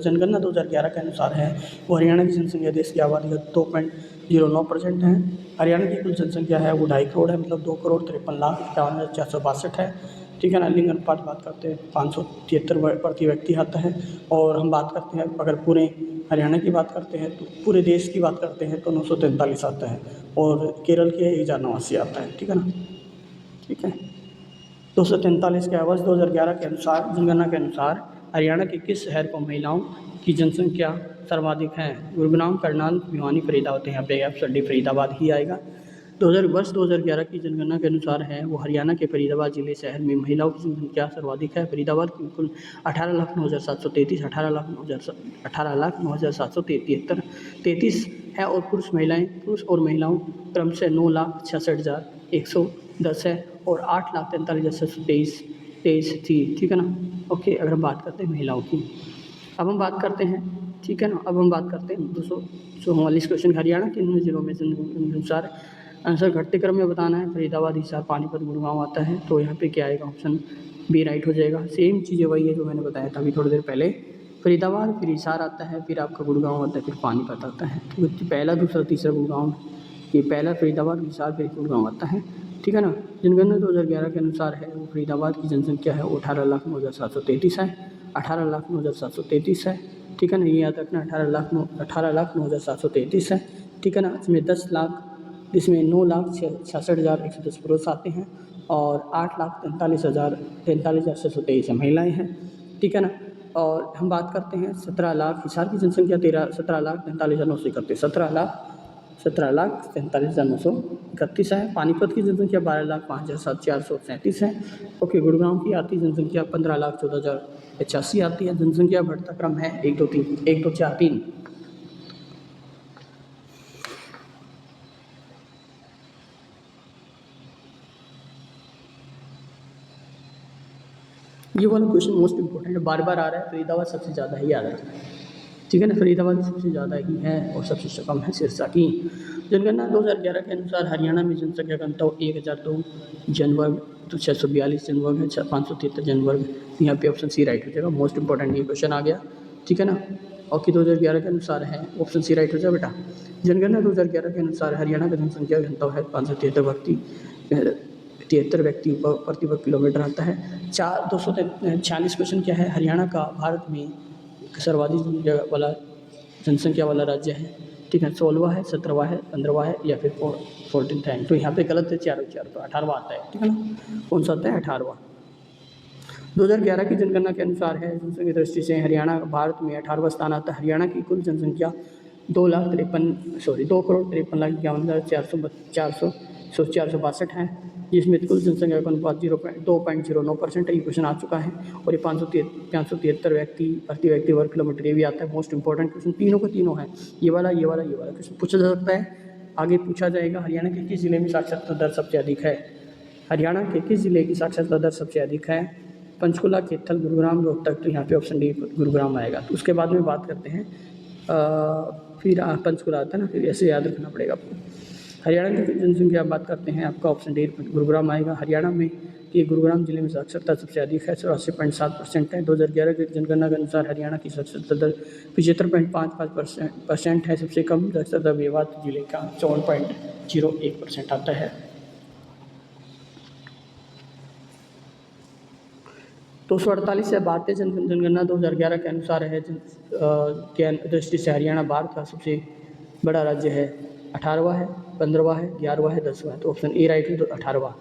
जनगणना 2011 के अनुसार है वो हरियाणा की जनसंख्या देश की आबादी का 2.09% है। हरियाणा की कुल जनसंख्या है वो 2.5 करोड़ है, मतलब 2,53,51,462 है। ठीक है ना। लिंग अनुपात बात करते हैं 573 प्रति व्यक्ति आता है। और हम बात करते हैं अगर पूरे हरियाणा की बात करते हैं तो पूरे देश की बात करते हैं तो 943 आता है, और केरल के 1089 आता है। ठीक है ना। ठीक है। 243 के वर्ष 2011 के अनुसार जनगणना के अनुसार हरियाणा के किस शहर को महिलाओं की जनसंख्या सर्वाधिक है? गुरुग्राम, करनाल, भिवानी, फरीदाबाद। यहाँ पे ऑप्शन डी फरीदाबाद ही आएगा। 2011 की जनगणना के अनुसार है वो हरियाणा के फरीदाबाद जिले शहर में महिलाओं की जनसंख्या सर्वाधिक है। फरीदाबाद की कुल 18,09,733 18,09,733 है और पुरुष और महिलाओं क्रमशः 9,66,110 है और 8,43,723 थी। ठीक है ना। ओके, अगर हम बात करते हैं महिलाओं की, अब हम बात करते हैं, ठीक है ना, अब हम बात करते हैं 244 क्वेश्चन। हरियाणा के इन जिलों में अनुसार आंसर घटते क्रम में बताना है। फरीदाबाद, हिसार, पानीपत, गुड़गांव आता है, तो यहाँ पे क्या आएगा? ऑप्शन बी राइट हो जाएगा। सेम चीज़ें वही है जो मैंने बताया था अभी थोड़ी देर पहले। फरीदाबाद, फिर हिसार आता है, फिर आपका गुड़गांव आता है, फिर पानीपत आता है। तो पहला, दूसरा, तीसरा गुड़गांव, ये पहला फरीदाबाद, हिसार, फिर गुड़गांव आता है। ठीक है ना। जनगणना 2011 के अनुसार है वो फरीदाबाद की जनसंख्या है वो 18,09,733 है। 18,09,733 है। ठीक है ना, ये याद रखना, 18,09,733 है। ठीक है ना। इसमें 9,66,110 पुरुष आते हैं और 8,43,623 महिलाएँ हैं। ठीक है ना। और हम बात करते हैं 17 लाख, हिसार की जनसंख्या 17,43,931 17,43,931 है। पानीपत की जनसंख्या 12,05,437 है। ओके, गुड़गांव की आती जनसंख्या 15,14,085 आती है। जनसंख्या बढ़ता क्रम है 1 2 3 1 2 4 3। ये वाला क्वेश्चन मोस्ट इंपॉर्टेंट है, बार बार आ रहा है। फरीदाबाद सबसे ज़्यादा ही याद रखना है। ठीक है ना। फरीदाबाद सबसे ज़्यादा ही है और सबसे कम है सिरसा की। जनगणना 2011 के अनुसार हरियाणा में जनसंख्या घनत्व 1002 जनवर्ग, तो 642 जनवर्ग है, 573 जनवर्ग। यहाँ पे ऑप्शन सी राइट हो जाएगा। मोस्ट इंपॉर्टेंट ये क्वेश्चन आ गया। ठीक है ना। और कि 2011 के अनुसार है ऑप्शन सी राइट हो जाए बेटा। जनगणना 2011 के अनुसार हरियाणा का जनसंख्या घनत्व है 573 व्यक्ति प्रति वर्ग किलोमीटर आता है। 246 क्वेश्चन क्या है? हरियाणा का भारत में सर्वाधिक जनसंख्या वाला राज्य है। ठीक है, 16वां है, 17वां है, 15वां है या फिर 14th है। तो यहाँ पे गलत है, चारों तो 18वां आता है। ठीक है ना। कौन सा आता है? 18वां। 2011 की जनगणना के अनुसार है जनसंख्या की दृष्टि से हरियाणा भारत में 18वां स्थान आता है। हरियाणा की कुल जनसंख्या 2,53,462 है, जिसमें कुल जनसंख्या का अनुपात 2.09% ये क्वेश्चन आ चुका है। और ये 573 व्यक्ति प्रति व्यक्ति वर्ग किलोमीटर, ये भी आता है। मोस्ट इंपॉर्टेंट क्वेश्चन तीनों का तीनों है। ये वाला क्वेश्चन पूछा जा सकता है, आगे पूछा जाएगा। हरियाणा के किस जिले में साक्षरता दर सबसे अधिक है? हरियाणा के किस जिले की साक्षरता दर सबसे अधिक है? पंचकुला, कैथल, गुरुग्राम, रोहतक। तो यहाँ पे ऑप्शन डी गुरुग्राम आएगा। तो उसके बाद में बात करते हैं फिर पंचकुला आता है ना, फिर ऐसे याद रखना पड़ेगा आपको। हरियाणा की जनसंख्या बात करते हैं, आपका ऑप्शन डी गुरुग्राम आएगा। हरियाणा में कि गुरुग्राम जिले में साक्षरता सबसे अधिक है, 84.7% है। 2011 की जनगणना के अनुसार हरियाणा की साक्षरता दर 75.55% है। सबसे कम साक्षरता मेवात जिले का 54.01% आता है। 248 है भारतीय जनगणना 2011 के अनुसार है के दृष्टि से हरियाणा भारत का सबसे बड़ा राज्य है। 18वां है, 15वां है, 11वां है, 10वां है। तो ऑप्शन ए राइट है। तो 18वां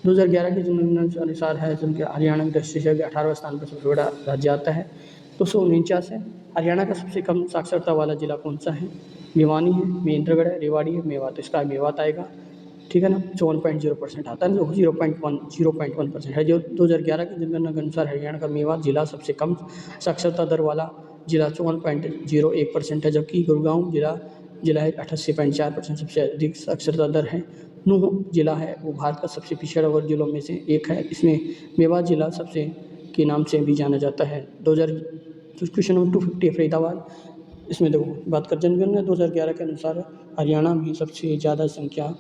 2011 की जनगणना के अनुसार है हरियाणा की दृष्टि से 18वां स्थान पर सबसे बड़ा राज्य आता है। 249 है। हरियाणा का सबसे कम साक्षरता वाला जिला कौन सा है? भिवानी है, महेंद्रगढ़ है, रेवाड़ी है, मेवात। इसका मेवात आएगा। ठीक है ना। 54.0% आता है, जो 0.1% है। जो 2011 की जनगणना के अनुसार हरियाणा का मेवात जिला सबसे कम साक्षरता दर वाला जिला 54.01% है, जबकि गुड़गांव जिला है 88.4% सबसे अधिक साक्षरता दर है। नूंह जिला है वो भारत का सबसे पिछड़ा वर्ग जिलों में से एक है। इसमें मेवात जिला सबसे के नाम से भी जाना जाता है। 2000 क्वेश्चन नंबर 250 फरीदाबाद। इसमें देखो बात कर जनगणना 2011 के अनुसार हरियाणा में सबसे ज़्यादा संख्या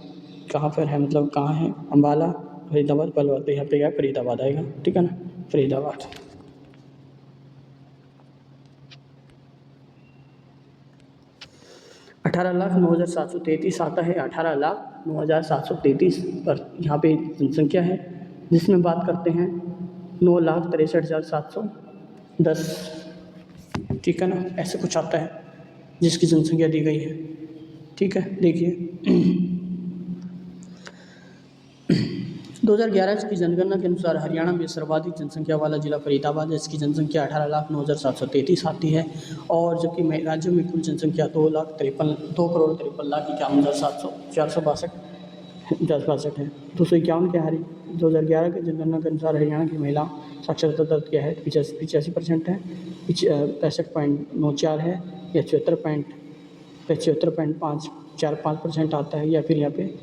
कहाँ पर है, मतलब कहाँ है? अम्बाला, फरीदाबाद, पलवल। तो यहाँ पे क्या फरीदाबाद आएगा। ठीक है ना, फरीदाबाद। अठारह लाख 9,733 आता है। 18,09,733 पर यहाँ पे जनसंख्या है, जिसमें बात करते हैं 9,63,710। ठीक है ना, ऐसे कुछ आता है जिसकी जनसंख्या दी गई है। ठीक है, देखिए 2011 की जनगणना के अनुसार हरियाणा में सर्वाधिक जनसंख्या वाला जिला फरीदाबाद है। इसकी जनसंख्या 18,09,733 आती है और जबकि राज्य में कुल जनसंख्या 2,53,62,53,462 है। 251 क्या है? 2011 की जनगणना के अनुसार हरियाणा की महिला साक्षरता दर क्या है? 85% है, 65.94 है या 74.545% आता है, या फिर यहाँ पे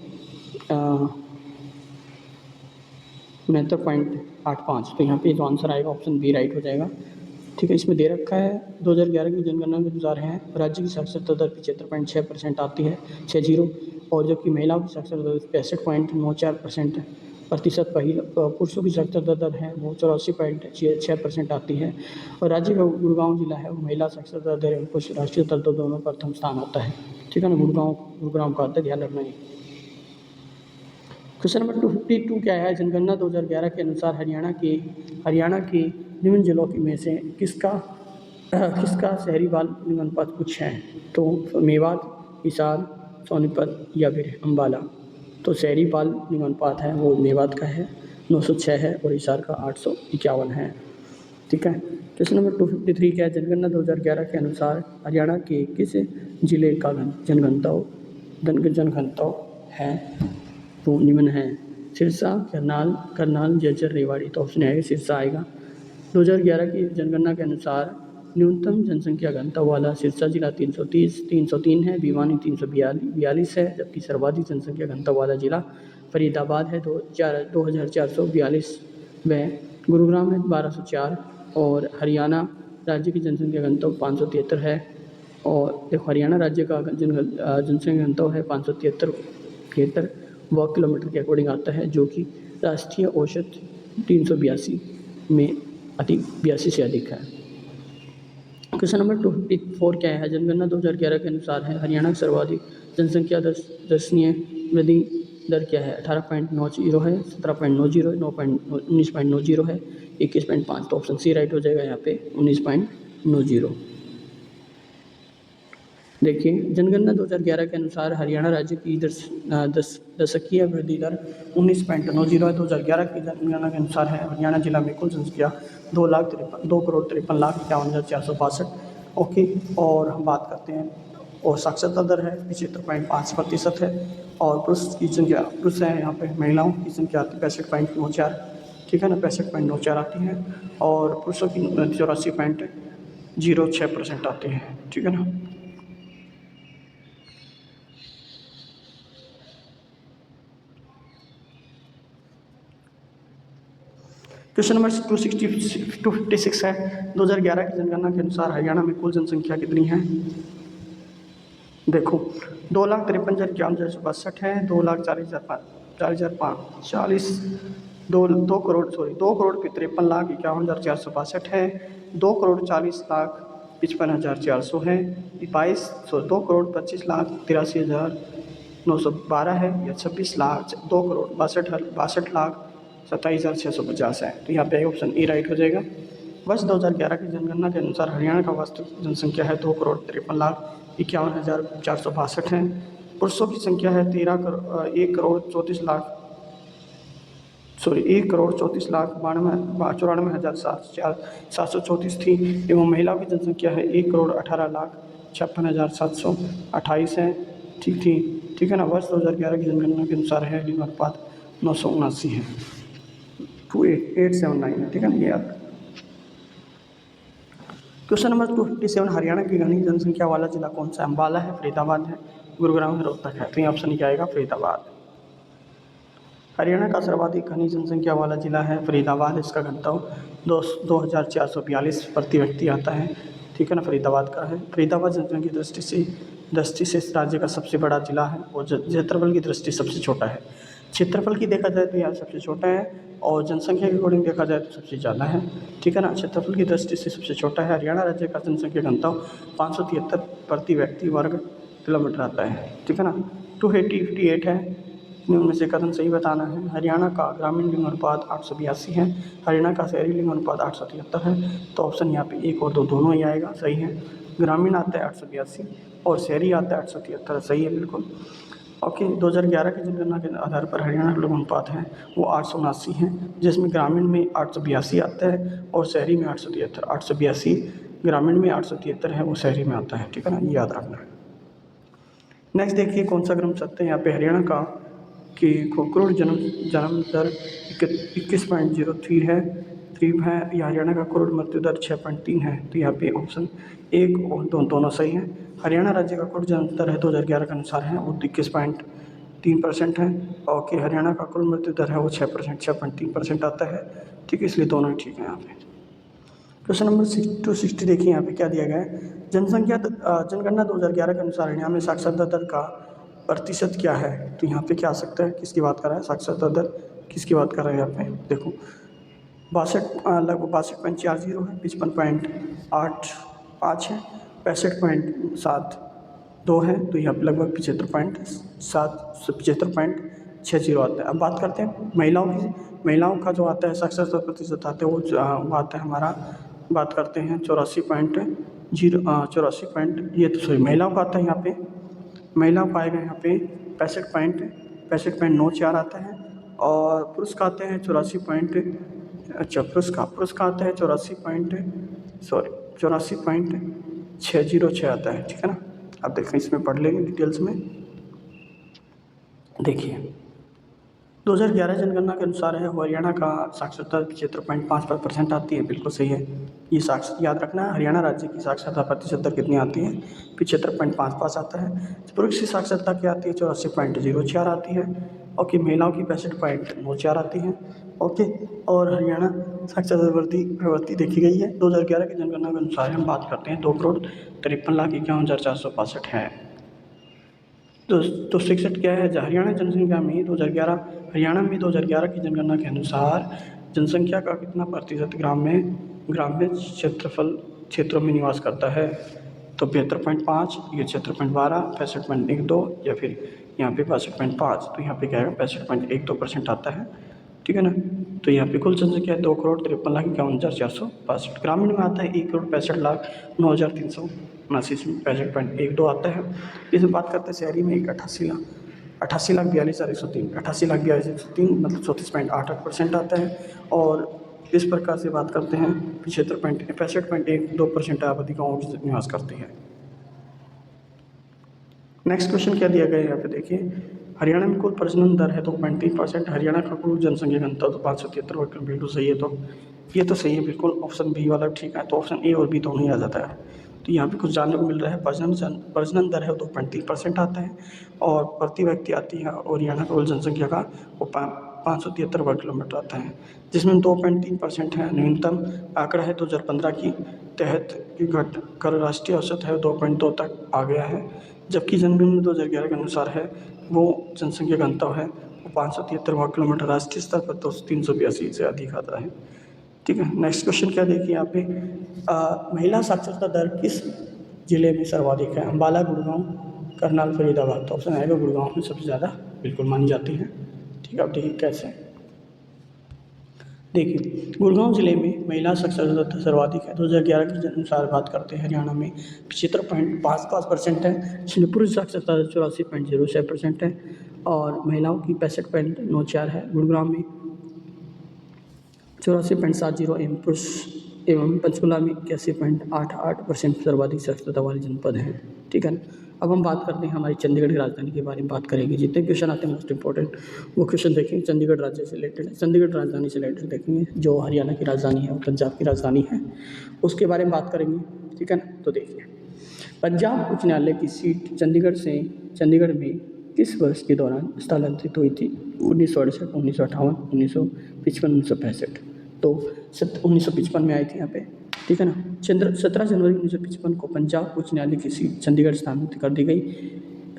69.85। तो यहाँ पे जो आंसर आएगा ऑप्शन बी राइट हो जाएगा। ठीक है, इसमें दे रखा है 2011 की जनगणना के अनुसार है राज्य की साक्षरता दर 75.6% आती है, 60, और जबकि महिलाओं की साक्षरता दर 65.94% प्रतिशत, पुरुषों की साक्षरता दर है वो 84.6% आती है। और राज्य का गुड़गांव जिला है वो महिला साक्षरता दर एवं पुरुष राष्ट्रीय स्तर पर दोनों प्रथम स्थान आता है। ठीक है ना, गुड़गांव का आता है, ध्यान रखना है। क्वेश्चन नंबर 252 क्या है? जनगणना 2011 के अनुसार हरियाणा के निम्न जिलों में से किसका शहरी बाल लिंगानुपात कुछ है? तो मेवात, हिसार, सोनीपत या फिर अम्बाला। तो शहरी बाल लिंगानुपात है वो मेवात का है, 906 है, और हिसार का 851 है। ठीक है, क्वेश्चन नंबर 253 क्या है? जनगणना 2011 के अनुसार हरियाणा के किस जिले का जनघनत्व है वो निम्न है? सिरसा, करनाल, झज्जर, रेवाड़ी। तो ऑप्शन है सिरसा आएगा। 2011 की जनगणना के अनुसार न्यूनतम जनसंख्या घनत्व वाला सिरसा जिला 303 है, भिवानी 342 है, जबकि सर्वाधिक जनसंख्या घनत्व वाला जिला फरीदाबाद है 2442 में, गुरुग्राम है 1204, और हरियाणा राज्य की जनसंख्या घनत्व 573 है। और देखो हरियाणा राज्य का जनसंख्या घनत्व है 573 वर्ग किलोमीटर के अकॉर्डिंग आता है, जो कि राष्ट्रीय औसत 382 में 82 से अधिक है। क्वेश्चन नंबर 254 क्या है? जनगणना 2011 के अनुसार है हरियाणा की सर्वाधिक जनसंख्या दर्शनीय वृद्धि दर क्या है? 18.90 है, 17.90 है, 19.90 है, 21.5। तो ऑप्शन सी राइट हो जाएगा यहाँ पे 19.90। देखिए, जनगणना 2011 के अनुसार हरियाणा राज्य की दशकीय वृद्धि दर 19.90 है। 2011 की जनगणना के अनुसार है हरियाणा जिला में कुल जनसंख्या 2,53,51,462। ओके, और हम बात करते हैं, और साक्षरता दर है 75.5% है, और पुरुष की संख्या है यहाँ पे, महिलाओं की संख्या आती है 65.94। ठीक है ना, 65.94 आती है, और पुरुषों की 84.06% आती है। ठीक है ना। क्वेश्चन नंबर 256 है। 2011 की जनगणना के अनुसार हरियाणा में कुल जनसंख्या कितनी है? देखो 2,53,51,462 है, 2,40,540 2,53,51,462 है, 2,40,55,400 है, 2,25,83,83,912 है, या 2,62,62,27,650 है। तो यहाँ पे ऑप्शन ए राइट हो जाएगा। वर्ष 2011 की जनगणना के अनुसार हरियाणा का वास्तविक जनसंख्या है 2,53,51,462 है। पुरुषों की संख्या है 1,34,94,734 थी, एवं महिलाओं की जनसंख्या है 1,18,56,728 है। ठीक है ना। वर्ष 2011 की जनगणना के अनुसार है लिंगानुपात 979 है, 2879 है। ठीक है ना, ये याद। क्वेश्चन नंबर 257, हरियाणा की घनी जनसंख्या वाला जिला कौन सा है? अम्बाला है, फरीदाबाद है, गुरुग्राम है, रोहतक है। तो ये ऑप्शन क्या आएगा? फरीदाबाद। हरियाणा का सर्वाधिक घनी जनसंख्या वाला जिला है फरीदाबाद। इसका घनत्व 2,442 प्रति व्यक्ति आता है। ठीक है ना, फरीदाबाद का है। फरीदाबाद जनसंख्या की दृष्टि से इस राज्य का सबसे बड़ा जिला है, और क्षेत्रफल की दृष्टि सबसे छोटा है। क्षेत्रफल की देखा जाए तो यहाँ सबसे छोटा है, और जनसंख्या के अकॉर्डिंग देखा जाए तो सबसे ज़्यादा है। ठीक है ना, क्षेत्रफल की दृष्टि से सबसे छोटा है। हरियाणा राज्य का जनसंख्या घनत्व 573 प्रति व्यक्ति वर्ग किलोमीटर आता है। ठीक है ना। 258 है, इनमें से कथन सही बताना है। हरियाणा का ग्रामीण लिंगानुपात 882 है, हरियाणा का शहरी लिंगानुपात 873 है। तो ऑप्शन यहाँ पे 1 और 2 दोनों ही आएगा, सही है। ग्रामीण आता है 882 और शहरी आता है 873, सही है बिल्कुल। ओके, 2011 की जनगणना के आधार पर हरियाणा का लोक अनुपात है वो 879 है, जिसमें ग्रामीण में 882 आता है और शहरी में 873। 882 ग्रामीण में, 873 है वो शहरी में आता है, ठीक है ना, ये याद रखना है। नेक्स्ट देखिए कौन सा क्रम सत्य है यहाँ पे हरियाणा का कि करोड़ जन्म दर 21.03 है, या हरियाणा का करोड़ मृत्यु दर 6.3 है। तो यहाँ पे ऑप्शन 1 और दोनों सही हैं। हरियाणा राज्य का करोड़ जन्म दर है 2011 के अनुसार है वो 21.3% है, और कि हरियाणा का करोड़ मृत्यु दर है वो 6.3% आता है, ठीक है, इसलिए दोनों ही ठीक है यहाँ पे। क्वेश्चन नंबर 260 देखिए यहाँ पे क्या दिया गया है। जनगणना 2011 के अनुसार हरियाणा में साक्षरता दर का प्रतिशत क्या है। तो यहाँ पे क्या आ सकता है, किसकी बात कर रहा है, साक्षरता दर किसकी बात कर रहा है यहाँ पे, देखो 62 लगभग 62.40 है, 55.85 है, 65.72 है, तो यहाँ पे लगभग 75.60 आता है। अब बात करते हैं महिलाओं की। महिलाओं का जो आता है साक्षरता प्रतिशत आता है वो आता है हमारा, बात करते हैं 84.0 महिलाओं का आता है यहाँ पे, महिलाओं का आएगा यहाँ पे 65.94 आता है, और पुरुष का आते हैं 84 पुरुष का आता है 84.606 आता है, ठीक है ना। आप देखें इसमें पढ़ लेंगे डिटेल्स में। देखिए 2011 जनगणना के अनुसार है हरियाणा का साक्षरता 75.5% आती है, बिल्कुल सही है। ये साक्षर याद रखना है, हरियाणा राज्य की साक्षरता प्रतिशत दर कितनी आती है, 75.55 आता है। पुरुष की साक्षरता क्या आती है, 84.04 आती है। ओके, महिलाओं की 65.94 आती है। ओके, और हरियाणा साक्षरता प्रवृत्ति देखी गई है 2011 की जनगणना के अनुसार हम बात करते हैं 2,53,51,465 है। तो 66 क्या है, हरियाणा जनसंख्या में 2011 की जनगणना के अनुसार जनसंख्या का कितना प्रतिशत ग्राम्य क्षेत्रों में निवास करता है। तो 72.5, ये 76.12, 65.12 या फिर यहाँ पे 62.5, तो यहाँ पे क्या है 65.12% आता है, ठीक है ना। तो यहाँ पे कुल जनसंख्या 2,53,51,465। ग्रामीण में आता है 1,65,09,379, इसमें 65.12 आता है। इसमें बात करते हैं शहरी में 88,42,103, 88,42,103 मतलब 34.88% आता है। और इस प्रकार से बात करते हैं 65.12% आबादी गाँव में निवास करती है। नेक्स्ट क्वेश्चन क्या दिया गया है यहाँ पे देखिए, हरियाणा में कुल प्रजनन दर है 2.3%, हरियाणा का कुल जनसंख्या घनत्व तो 573 वर्ग किलोमीटर, बिल्कुल सही है। तो ये तो सही है बिल्कुल, ऑप्शन बी वाला ठीक है, तो ऑप्शन ए और बी दोनों ही आ जाता है। तो यहाँ पे कुछ जानने को मिल रहा है, प्रजनन दर है 2.3% आता है, और प्रति व्यक्ति आती है और हरियाणा का कुल जनसंख्या का वो 573 वर्ग किलोमीटर आता है, जिसमें 2.3% है। न्यूनतम आंकड़ा है 2015 की तहत की घट कर राष्ट्रीय औसत है 2.2 तक आ गया है, जबकि जनगणना 2011 के अनुसार है वो जनसंख्या घनत्व है वो 573 वर्ग किलोमीटर, राष्ट्रीय स्तर पर तो 382 से अधिक आता है, ठीक है। नेक्स्ट क्वेश्चन क्या देखिए यहाँ पे, महिला साक्षरता दर किस जिले में सर्वाधिक है, अम्बाला, गुड़गांव, करनाल, फरीदाबाद। तो ऑप्शन आएगा गुड़गांव में सबसे ज़्यादा बिल्कुल मानी जाती है, ठीक है। अब देखिए कैसे, देखिए गुड़गांव जिले में महिला साक्षरता दर सर्वाधिक है 2011 के अनुसार बात करते हैं। हरियाणा में 75.55% है, जिसमें पुरुष साक्षरता दर 84.06% है, और महिलाओं की 65.94 है। गुड़गांव में 84.70 एवं पुरुष एवं पंचकुला में 81.88% सर्वाधिक साक्षरता वाले जनपद हैं, ठीक है ना। अब हम बात करते हैं हमारी चंडीगढ़ की राजधानी के बारे में बात करेंगे। जितने क्वेश्चन आते हैं मोस्ट इंपॉर्टेंट वो क्वेश्चन देखेंगे चंडीगढ़ राज्य से रिलेटेड है, चंडीगढ़ राजधानी से रिलेटेड देखेंगे, जो हरियाणा की राजधानी है और पंजाब की राजधानी है उसके बारे में बात करेंगे, ठीक है ना। तो देखिए पंजाब उच्च न्यायालय की सीट चंडीगढ़ में किस वर्ष के दौरान स्थानांतरित हुई थी, 1968, 1958, 1955, 1965। तो 1955 में आई थी यहाँ पे, ठीक है ना। 17 जनवरी 1955 को पंजाब उच्च न्यायालय की सीट चंडीगढ़ स्थानांतरित कर दी गई।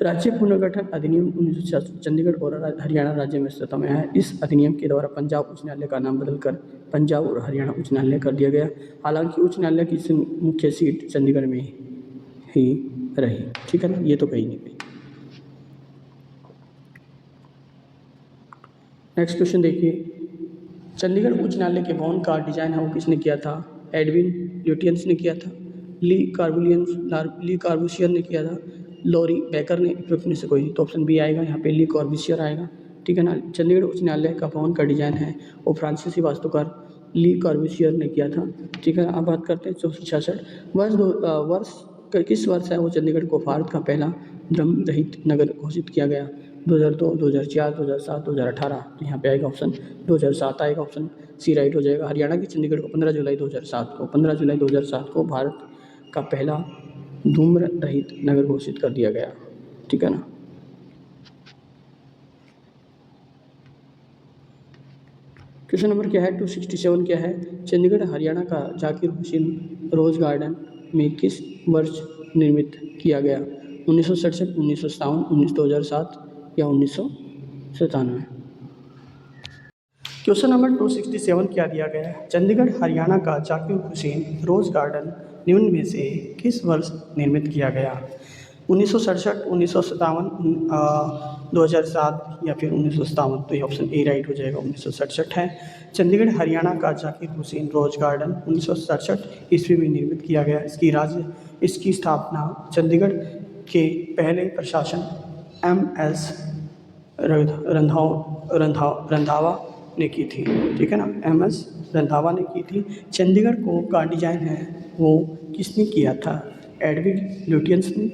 राज्य पुनर्गठन अधिनियम 1966 चंडीगढ़ और हरियाणा राज्य में अस्तित्व में है। इस अधिनियम के द्वारा पंजाब उच्च न्यायालय का नाम बदलकर पंजाब और हरियाणा उच्च न्यायालय कर दिया गया। हालांकि उच्च न्यायालय की मुख्य सीट चंडीगढ़ में ही रही, ठीक है ना, ये तो कहीं नहीं गई। नेक्स्ट क्वेश्चन देखिए, चंडीगढ़ उच्च न्यायालय के भवन का डिजाइन है वो किसने किया था, एडविन ल्यूटियंस ने किया था, ली कार्बूशियन ने किया था, लॉरी बेकर ने इक्विप में से कोई, तो ऑप्शन बी आएगा यहाँ पे, ली कॉर्बूसियर आएगा। ठीक है ना। चंडीगढ़ उच्च न्यायालय का भवन का डिजाइन है वो फ्रांसीसी वास्तुकार ली कॉर्बूसियर ने किया था। ठीक है। अब बात करते हैं 6466 किस वर्ष है वो चंडीगढ़ को भारत का पहला भ्रम रहित नगर घोषित किया गया? 2002, 2004, 2007, 2018। तो यहाँ पे आएगा ऑप्शन 2007 आएगा, ऑप्शन सी राइट हो जाएगा। हरियाणा की चंडीगढ़ को 15 जुलाई 2007 को भारत का पहला धूम्र रहित नगर घोषित कर दिया गया। ठीक है ना। क्वेश्चन नंबर क्या है 267 क्या है? चंडीगढ़ हरियाणा का जाकिर हुसैन रोज गार्डन में किस वर्ष निर्मित किया गया? 1967, 1957, 2007 या 1997? क्वेश्चन नंबर 267 क्या दिया गया है? चंडीगढ़ हरियाणा का जाकिर हुसैन रोज गार्डन निम्न में से किस वर्ष निर्मित किया गया? 1967, 1957, 2007 या फिर 1957? तो ये ऑप्शन ए राइट हो जाएगा, 1967 है। चंडीगढ़ हरियाणा का जाकिर हुसैन रोज गार्डन 1967 ईस्वी में निर्मित किया गया। इसकी स्थापना चंडीगढ़ के पहले प्रशासन MS रंधावा ने की थी। ठीक है ना। MS रंधावा ने की थी। चंडीगढ़ को का डिजाइन है वो किसने किया था? एडविन ल्यूटियंस ने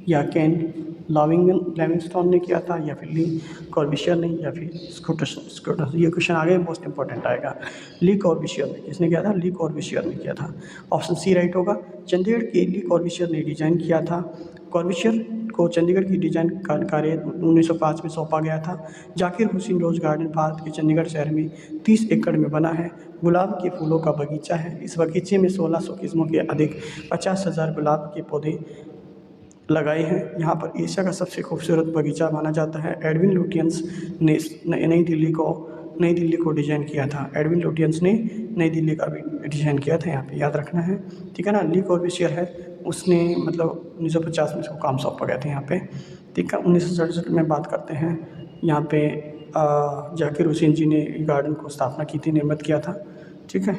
या केन लिविंगस्टोन ने किया था या फिर ली कॉर्बूसियर ने या फिर स्कॉटस। ये क्वेश्चन आगे मोस्ट इंपॉर्टेंट आएगा। ली कॉर्बूसियर ने किसने किया था? ली कॉर्बूसियर ने किया था। ऑप्शन सी राइट होगा। चंडीगढ़ के ली कॉर्बूसियर ने डिजाइन किया था। कॉर्बूसियर को चंडीगढ़ की डिजाइन कार्य 1905 में सौंपा गया था। जाकिर हुसैन रोज गार्डन भारत के चंडीगढ़ शहर में 30 एकड़ में बना है। गुलाब के फूलों का बगीचा है। इस बगीचे में 1600 किस्मों के अधिक 50,000 गुलाब के पौधे लगाए हैं। यहाँ पर एशिया का सबसे खूबसूरत बगीचा माना जाता है। एडविन ल्यूटियंस ने नई दिल्ली को डिजाइन किया था। एडविन ल्यूटियंस ने नई दिल्ली का भी डिजाइन किया था, यहाँ पे याद रखना है। ठीक है ना। ली कॉर्बूसियर है उसने मतलब 1950 में इसको काम सौंपा गया था यहाँ पे। ठीक है। 1967 में बात करते हैं। यहाँ पे जाकिर हुसैन जी ने गार्डन को स्थापना की थी, निर्मित किया था। ठीक है।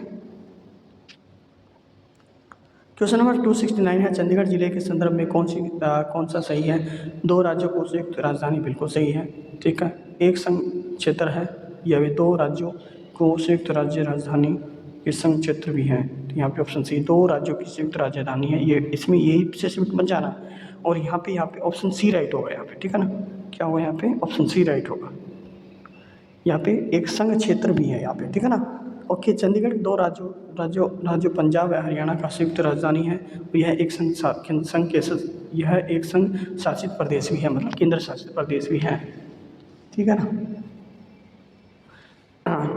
क्वेश्चन नंबर 269 है। चंडीगढ़ जिले के संदर्भ में कौन सा सही है? 2 राज्यों को संयुक्त राजधानी बिल्कुल सही है। ठीक है। एक संघ क्षेत्र है या वे 2 राज्यों को संयुक्त राज्य राजधानी के संघ क्षेत्र भी है। तो यहाँ पे ऑप्शन सी 2 राज्यों की संयुक्त राजधानी है। ये इसमें यही से सीमित बन जाना और यहाँ पे ऑप्शन सी राइट होगा यहाँ पे। ठीक है ना। क्या होगा यहाँ पे? ऑप्शन सी राइट होगा। यहाँ पे एक संघ क्षेत्र भी है यहाँ पे। ठीक है ना। ओके। चंडीगढ़ 2 राज्यों पंजाब और हरियाणा का संयुक्त राजधानी है। यह एक संघ शासित प्रदेश भी है, मतलब केंद्र शासित प्रदेश भी है। ठीक है ना।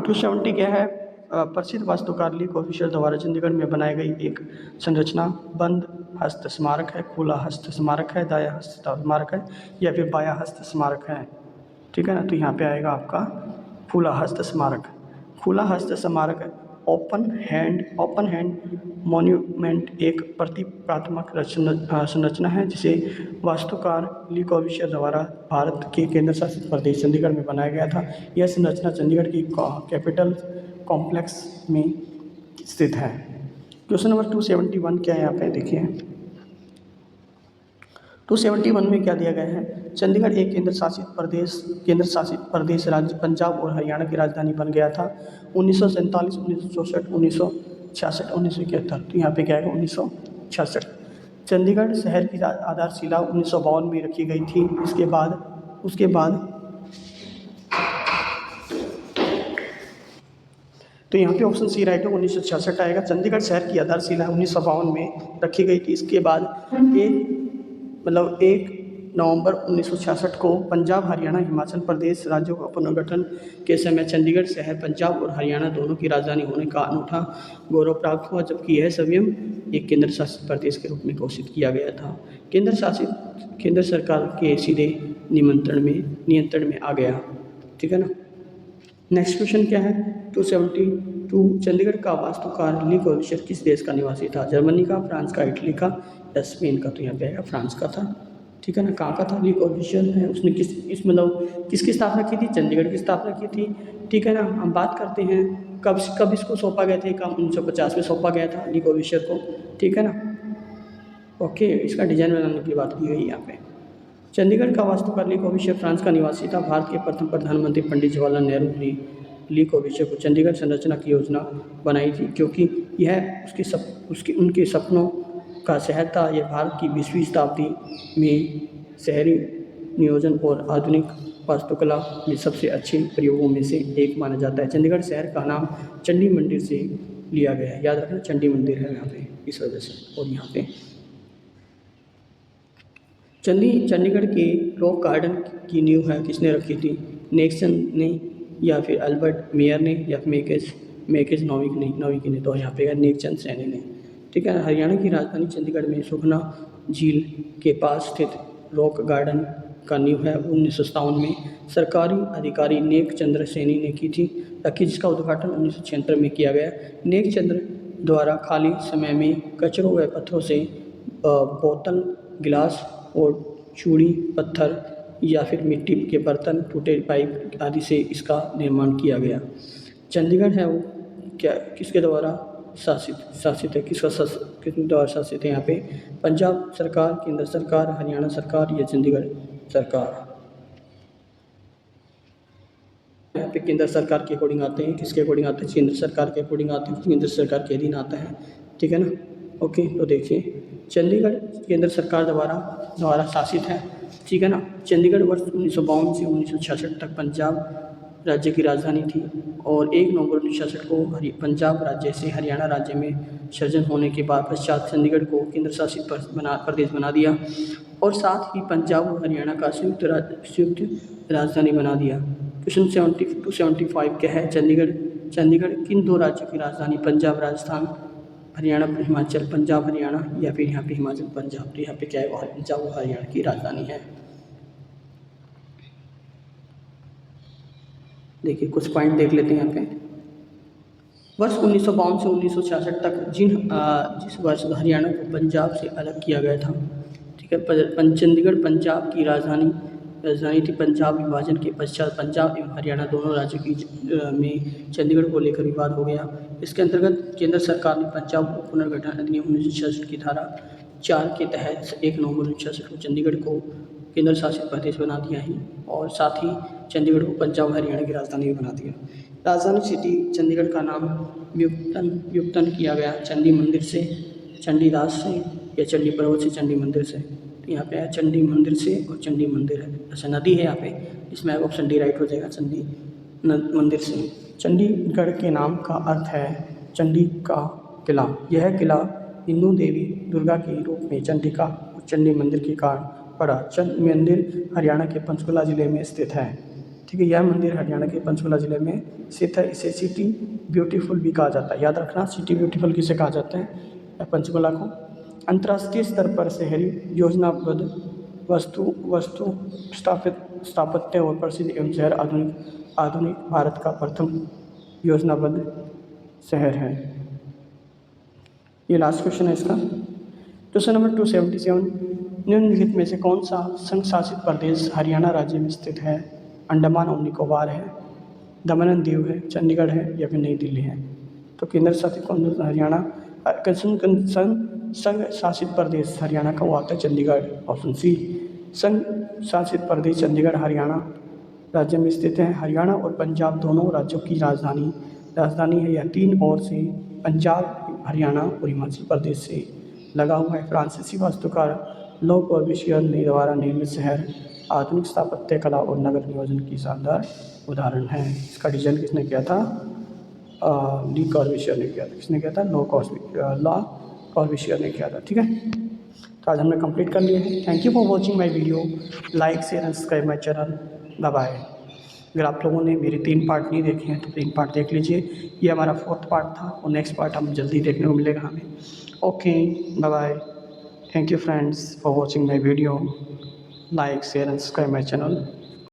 270 क्या है? प्रसिद्ध वास्तुकार ली कॉर्बूसियर द्वारा चंडीगढ़ में बनाई गई एक संरचना बंद हस्त स्मारक है, खुला हस्त स्मारक है, दाया हस्त स्मारक है या फिर बाया हस्त स्मारक है? ठीक है ना। तो यहाँ पे आएगा आपका खुला हस्त स्मारक। खुला हस्त स्मारक ओपन हैंड मॉन्यूमेंट एक प्रतीकात्मक संरचना है जिसे वास्तुकार ली कॉर्बूसियर द्वारा भारत के केंद्र शासित प्रदेश चंडीगढ़ में बनाया गया था। यह संरचना चंडीगढ़ की कैपिटल कॉम्प्लेक्स में स्थित है। क्वेश्चन नंबर 271 क्या है यहाँ पे देखिए। 271 में क्या दिया गया है? चंडीगढ़ एक केंद्र शासित प्रदेश राज्य पंजाब और हरियाणा की राजधानी बन गया था 1947, 1964, 1966, 1971। तो यहाँ पे क्या है? 1966। चंडीगढ़ शहर की आधारशिला 1952 में रखी गई थी। उसके बाद तो यहाँ पे ऑप्शन सी राइट है, 1966 आएगा। चंडीगढ़ शहर की आधारशिला 1952 में रखी गई थी। इसके बाद 1 नवंबर 1966 को पंजाब, हरियाणा, हिमाचल प्रदेश राज्यों का पुनर्गठन के समय चंडीगढ़ शहर पंजाब और हरियाणा दोनों की राजधानी होने का अनूठा गौरव प्राप्त हुआ, जबकि यह स्वयं एक केंद्र शासित प्रदेश के रूप में घोषित किया गया था। केंद्र सरकार के सीधे नियंत्रण में आ गया। ठीक है ना। नेक्स्ट क्वेश्चन क्या है? 272 चंडीगढ़ का वास्तुकार ली कॉर्बूसियर किस देश का निवासी था? जर्मनी का, फ्रांस का, इटली का या स्पेन का? तो यहाँ पे आएगा फ्रांस का था। ठीक है ना। कहाँ का था? ली कॉर्बूसियर है। उसने किसकी स्थापना की थी? चंडीगढ़ की स्थापना की थी। ठीक है ना। हम बात करते हैं कब इसको सौंपा गया था? ये काम 1950 में सौंपा गया था ली कॉर्बूसियर को। ठीक है ना। ओके। इसका डिजाइन बनाने की बात की गई यहाँ पे। चंडीगढ़ का वास्तुकार ली कोविशियर फ्रांस का निवासी था। भारत के प्रथम प्रधानमंत्री पंडित जवाहरलाल नेहरू ने ली कोविशियर को चंडीगढ़ संरचना की योजना बनाई थी, क्योंकि यह उनके सपनों का शहर था। यह भारत की 20वीं शताब्दी में शहरी नियोजन और आधुनिक वास्तुकला में सबसे अच्छे प्रयोगों में से एक माना जाता है। चंडीगढ़ शहर का नाम चंडी मंदिर से लिया गया है। याद रखना, चंडी मंदिर है यहाँ पे इस वजह से। और यहाँ पे चंडीगढ़ के रॉक गार्डन की नींव है किसने रखी थी? नेक्सन ने, या फिर अल्बर्ट मेयर ने, या फिर मेकेज नॉविक ने। तो यहाँ पे है नेकचंद सैनी ने। ठीक है। हरियाणा की राजधानी चंडीगढ़ में सुखना झील के पास स्थित रॉक गार्डन का नींव है 1957 में सरकारी अधिकारी नेक चंद्र सैनी ने की थी, जिसका उद्घाटन 1976 में किया गया। नेक चंद्र द्वारा खाली समय में कचरों व पत्थरों से बोतल, गिलास और चूड़ी, पत्थर या फिर मिट्टी के बर्तन, टूटे पाइप आदि से इसका निर्माण किया गया। चंडीगढ़ है वो क्या किसके द्वारा शासित है? किसके द्वारा शासित है? यहाँ पे पंजाब सरकार, केंद्र सरकार, हरियाणा सरकार या चंडीगढ़ सरकार। यहाँ पे केंद्र सरकार के अकॉर्डिंग आते हैं। किसके अकॉर्डिंग आते हैं? केंद्र सरकार के अकॉर्डिंग आते हैं। केंद्र सरकार के अधीन आता है। ठीक है ना। ओके, तो देखिए चंडीगढ़ केंद्र सरकार द्वारा शासित है। ठीक है ना। चंडीगढ़ वर्ष 1952 से 1966 तक पंजाब राज्य की राजधानी थी और 1 नवंबर 1966 को पंजाब राज्य से हरियाणा राज्य में सृजन होने के बाद पश्चात चंडीगढ़ को केंद्र शासित प्रदेश बना दिया और साथ ही पंजाब और हरियाणा का संयुक्त राजधानी बना दिया। क्वेश्चन 72-75 क्या है? चंडीगढ़ किन 2 राज्यों की राजधानी? पंजाब राजस्थान, हरियाणा हिमाचल, पंजाब हरियाणा, या फिर यहाँ पे हिमाचल पंजाब। तो यहाँ पे क्या है? पंजाब और हरियाणा की राजधानी है। देखिए कुछ पॉइंट देख लेते हैं यहाँ पे। वर्ष 1952 से 1966 तक जिस वर्ष हरियाणा को पंजाब से अलग किया गया था। ठीक है। चंडीगढ़ पंजाब की राजधानी थी। पंजाब विभाजन के पश्चात पंजाब एवं हरियाणा दोनों राज्यों की में चंडीगढ़ को लेकर विवाद हो गया। इसके अंतर्गत केंद्र सरकार ने पंजाब पुनर्गठन अधिनियम 1966 की धारा 4 के तहत 1 नवंबर 1966 को चंडीगढ़ को केंद्र शासित प्रदेश बना दिया ही और साथ ही चंडीगढ़ को पंजाब हरियाणा की राजधानी भी बना दिया। राजधानी सिटी चंडीगढ़ का नाम व्युत्पन्न किया गया चंडी मंदिर से, चंडीदास से, या चंडी पर्वत से, चंडी मंदिर से। तो यहाँ पे है चंडी मंदिर से और चंडी मंदिर है। अच्छा, नदी है यहाँ पे, इसमें ऑप्शन डी राइट हो जाएगा, चंडी मंदिर से। चंडीगढ़ के नाम का अर्थ है चंडी का किला। यह किला हिंदू देवी दुर्गा के रूप में चंडिका और चंडी मंदिर के कारण पड़ा। चंडी मंदिर हरियाणा के पंचकुला जिले में स्थित है। ठीक है। यह मंदिर हरियाणा के पंचकुला जिले में स्थित है। इसे सिटी ब्यूटीफुल भी कहा जाता है। याद रखना, सिटी ब्यूटीफुल किसे कहा जाता है? पंचकुला को। अंतर्राष्ट्रीय स्तर पर शहरी योजनाबद्ध वस्तु स्थापत्य और प्रसिद्ध एवं शहर आधुनिक भारत का प्रथम योजनाबद्ध शहर है। ये लास्ट क्वेश्चन है इसका। क्वेश्चन नंबर 277, निम्नलिखित में से कौन सा संघ शासित प्रदेश हरियाणा राज्य में स्थित है? अंडमान और निकोबार है, दमन एंड दीव है, चंडीगढ़ है, या फिर नई दिल्ली है। तो केंद्र शासित कौन? हरियाणा। संघ शासित प्रदेश हरियाणा का वो आता है चंडीगढ़, ऑप्शन सी। संघ शासित प्रदेश चंडीगढ़ हरियाणा राज्य में स्थित है। हरियाणा और पंजाब दोनों राज्यों की राजधानी है। यह 3 ओर से पंजाब, हरियाणा और हिमाचल प्रदेश से लगा हुआ है। फ्रांसीसी वास्तुकार लो कॉर्ब्यूसियर ने द्वारा निर्मित शहर आधुनिक स्थापत्य कला और नगर नियोजन की शानदार उदाहरण है। इसका डिजाइन किसने किया था? ली कॉर्ब्यूसियर ने किया था। किसने किया था? लो कॉर्ब्यूसियर ने किया था। ठीक है। तो आज हमने कंप्लीट कर लिया है। Thank you for watching my video. Like share and subscribe my channel. Bye bye. अगर आप लोगों ने मेरे 3 पार्ट नहीं देखे हैं तो 3 पार्ट देख लीजिए। ये हमारा 4th पार्ट था और नेक्स्ट पार्ट हम जल्दी देखने को मिलेगा हमें। Okay, bye bye. Thank you friends for watching my video. Like, share and subscribe my channel.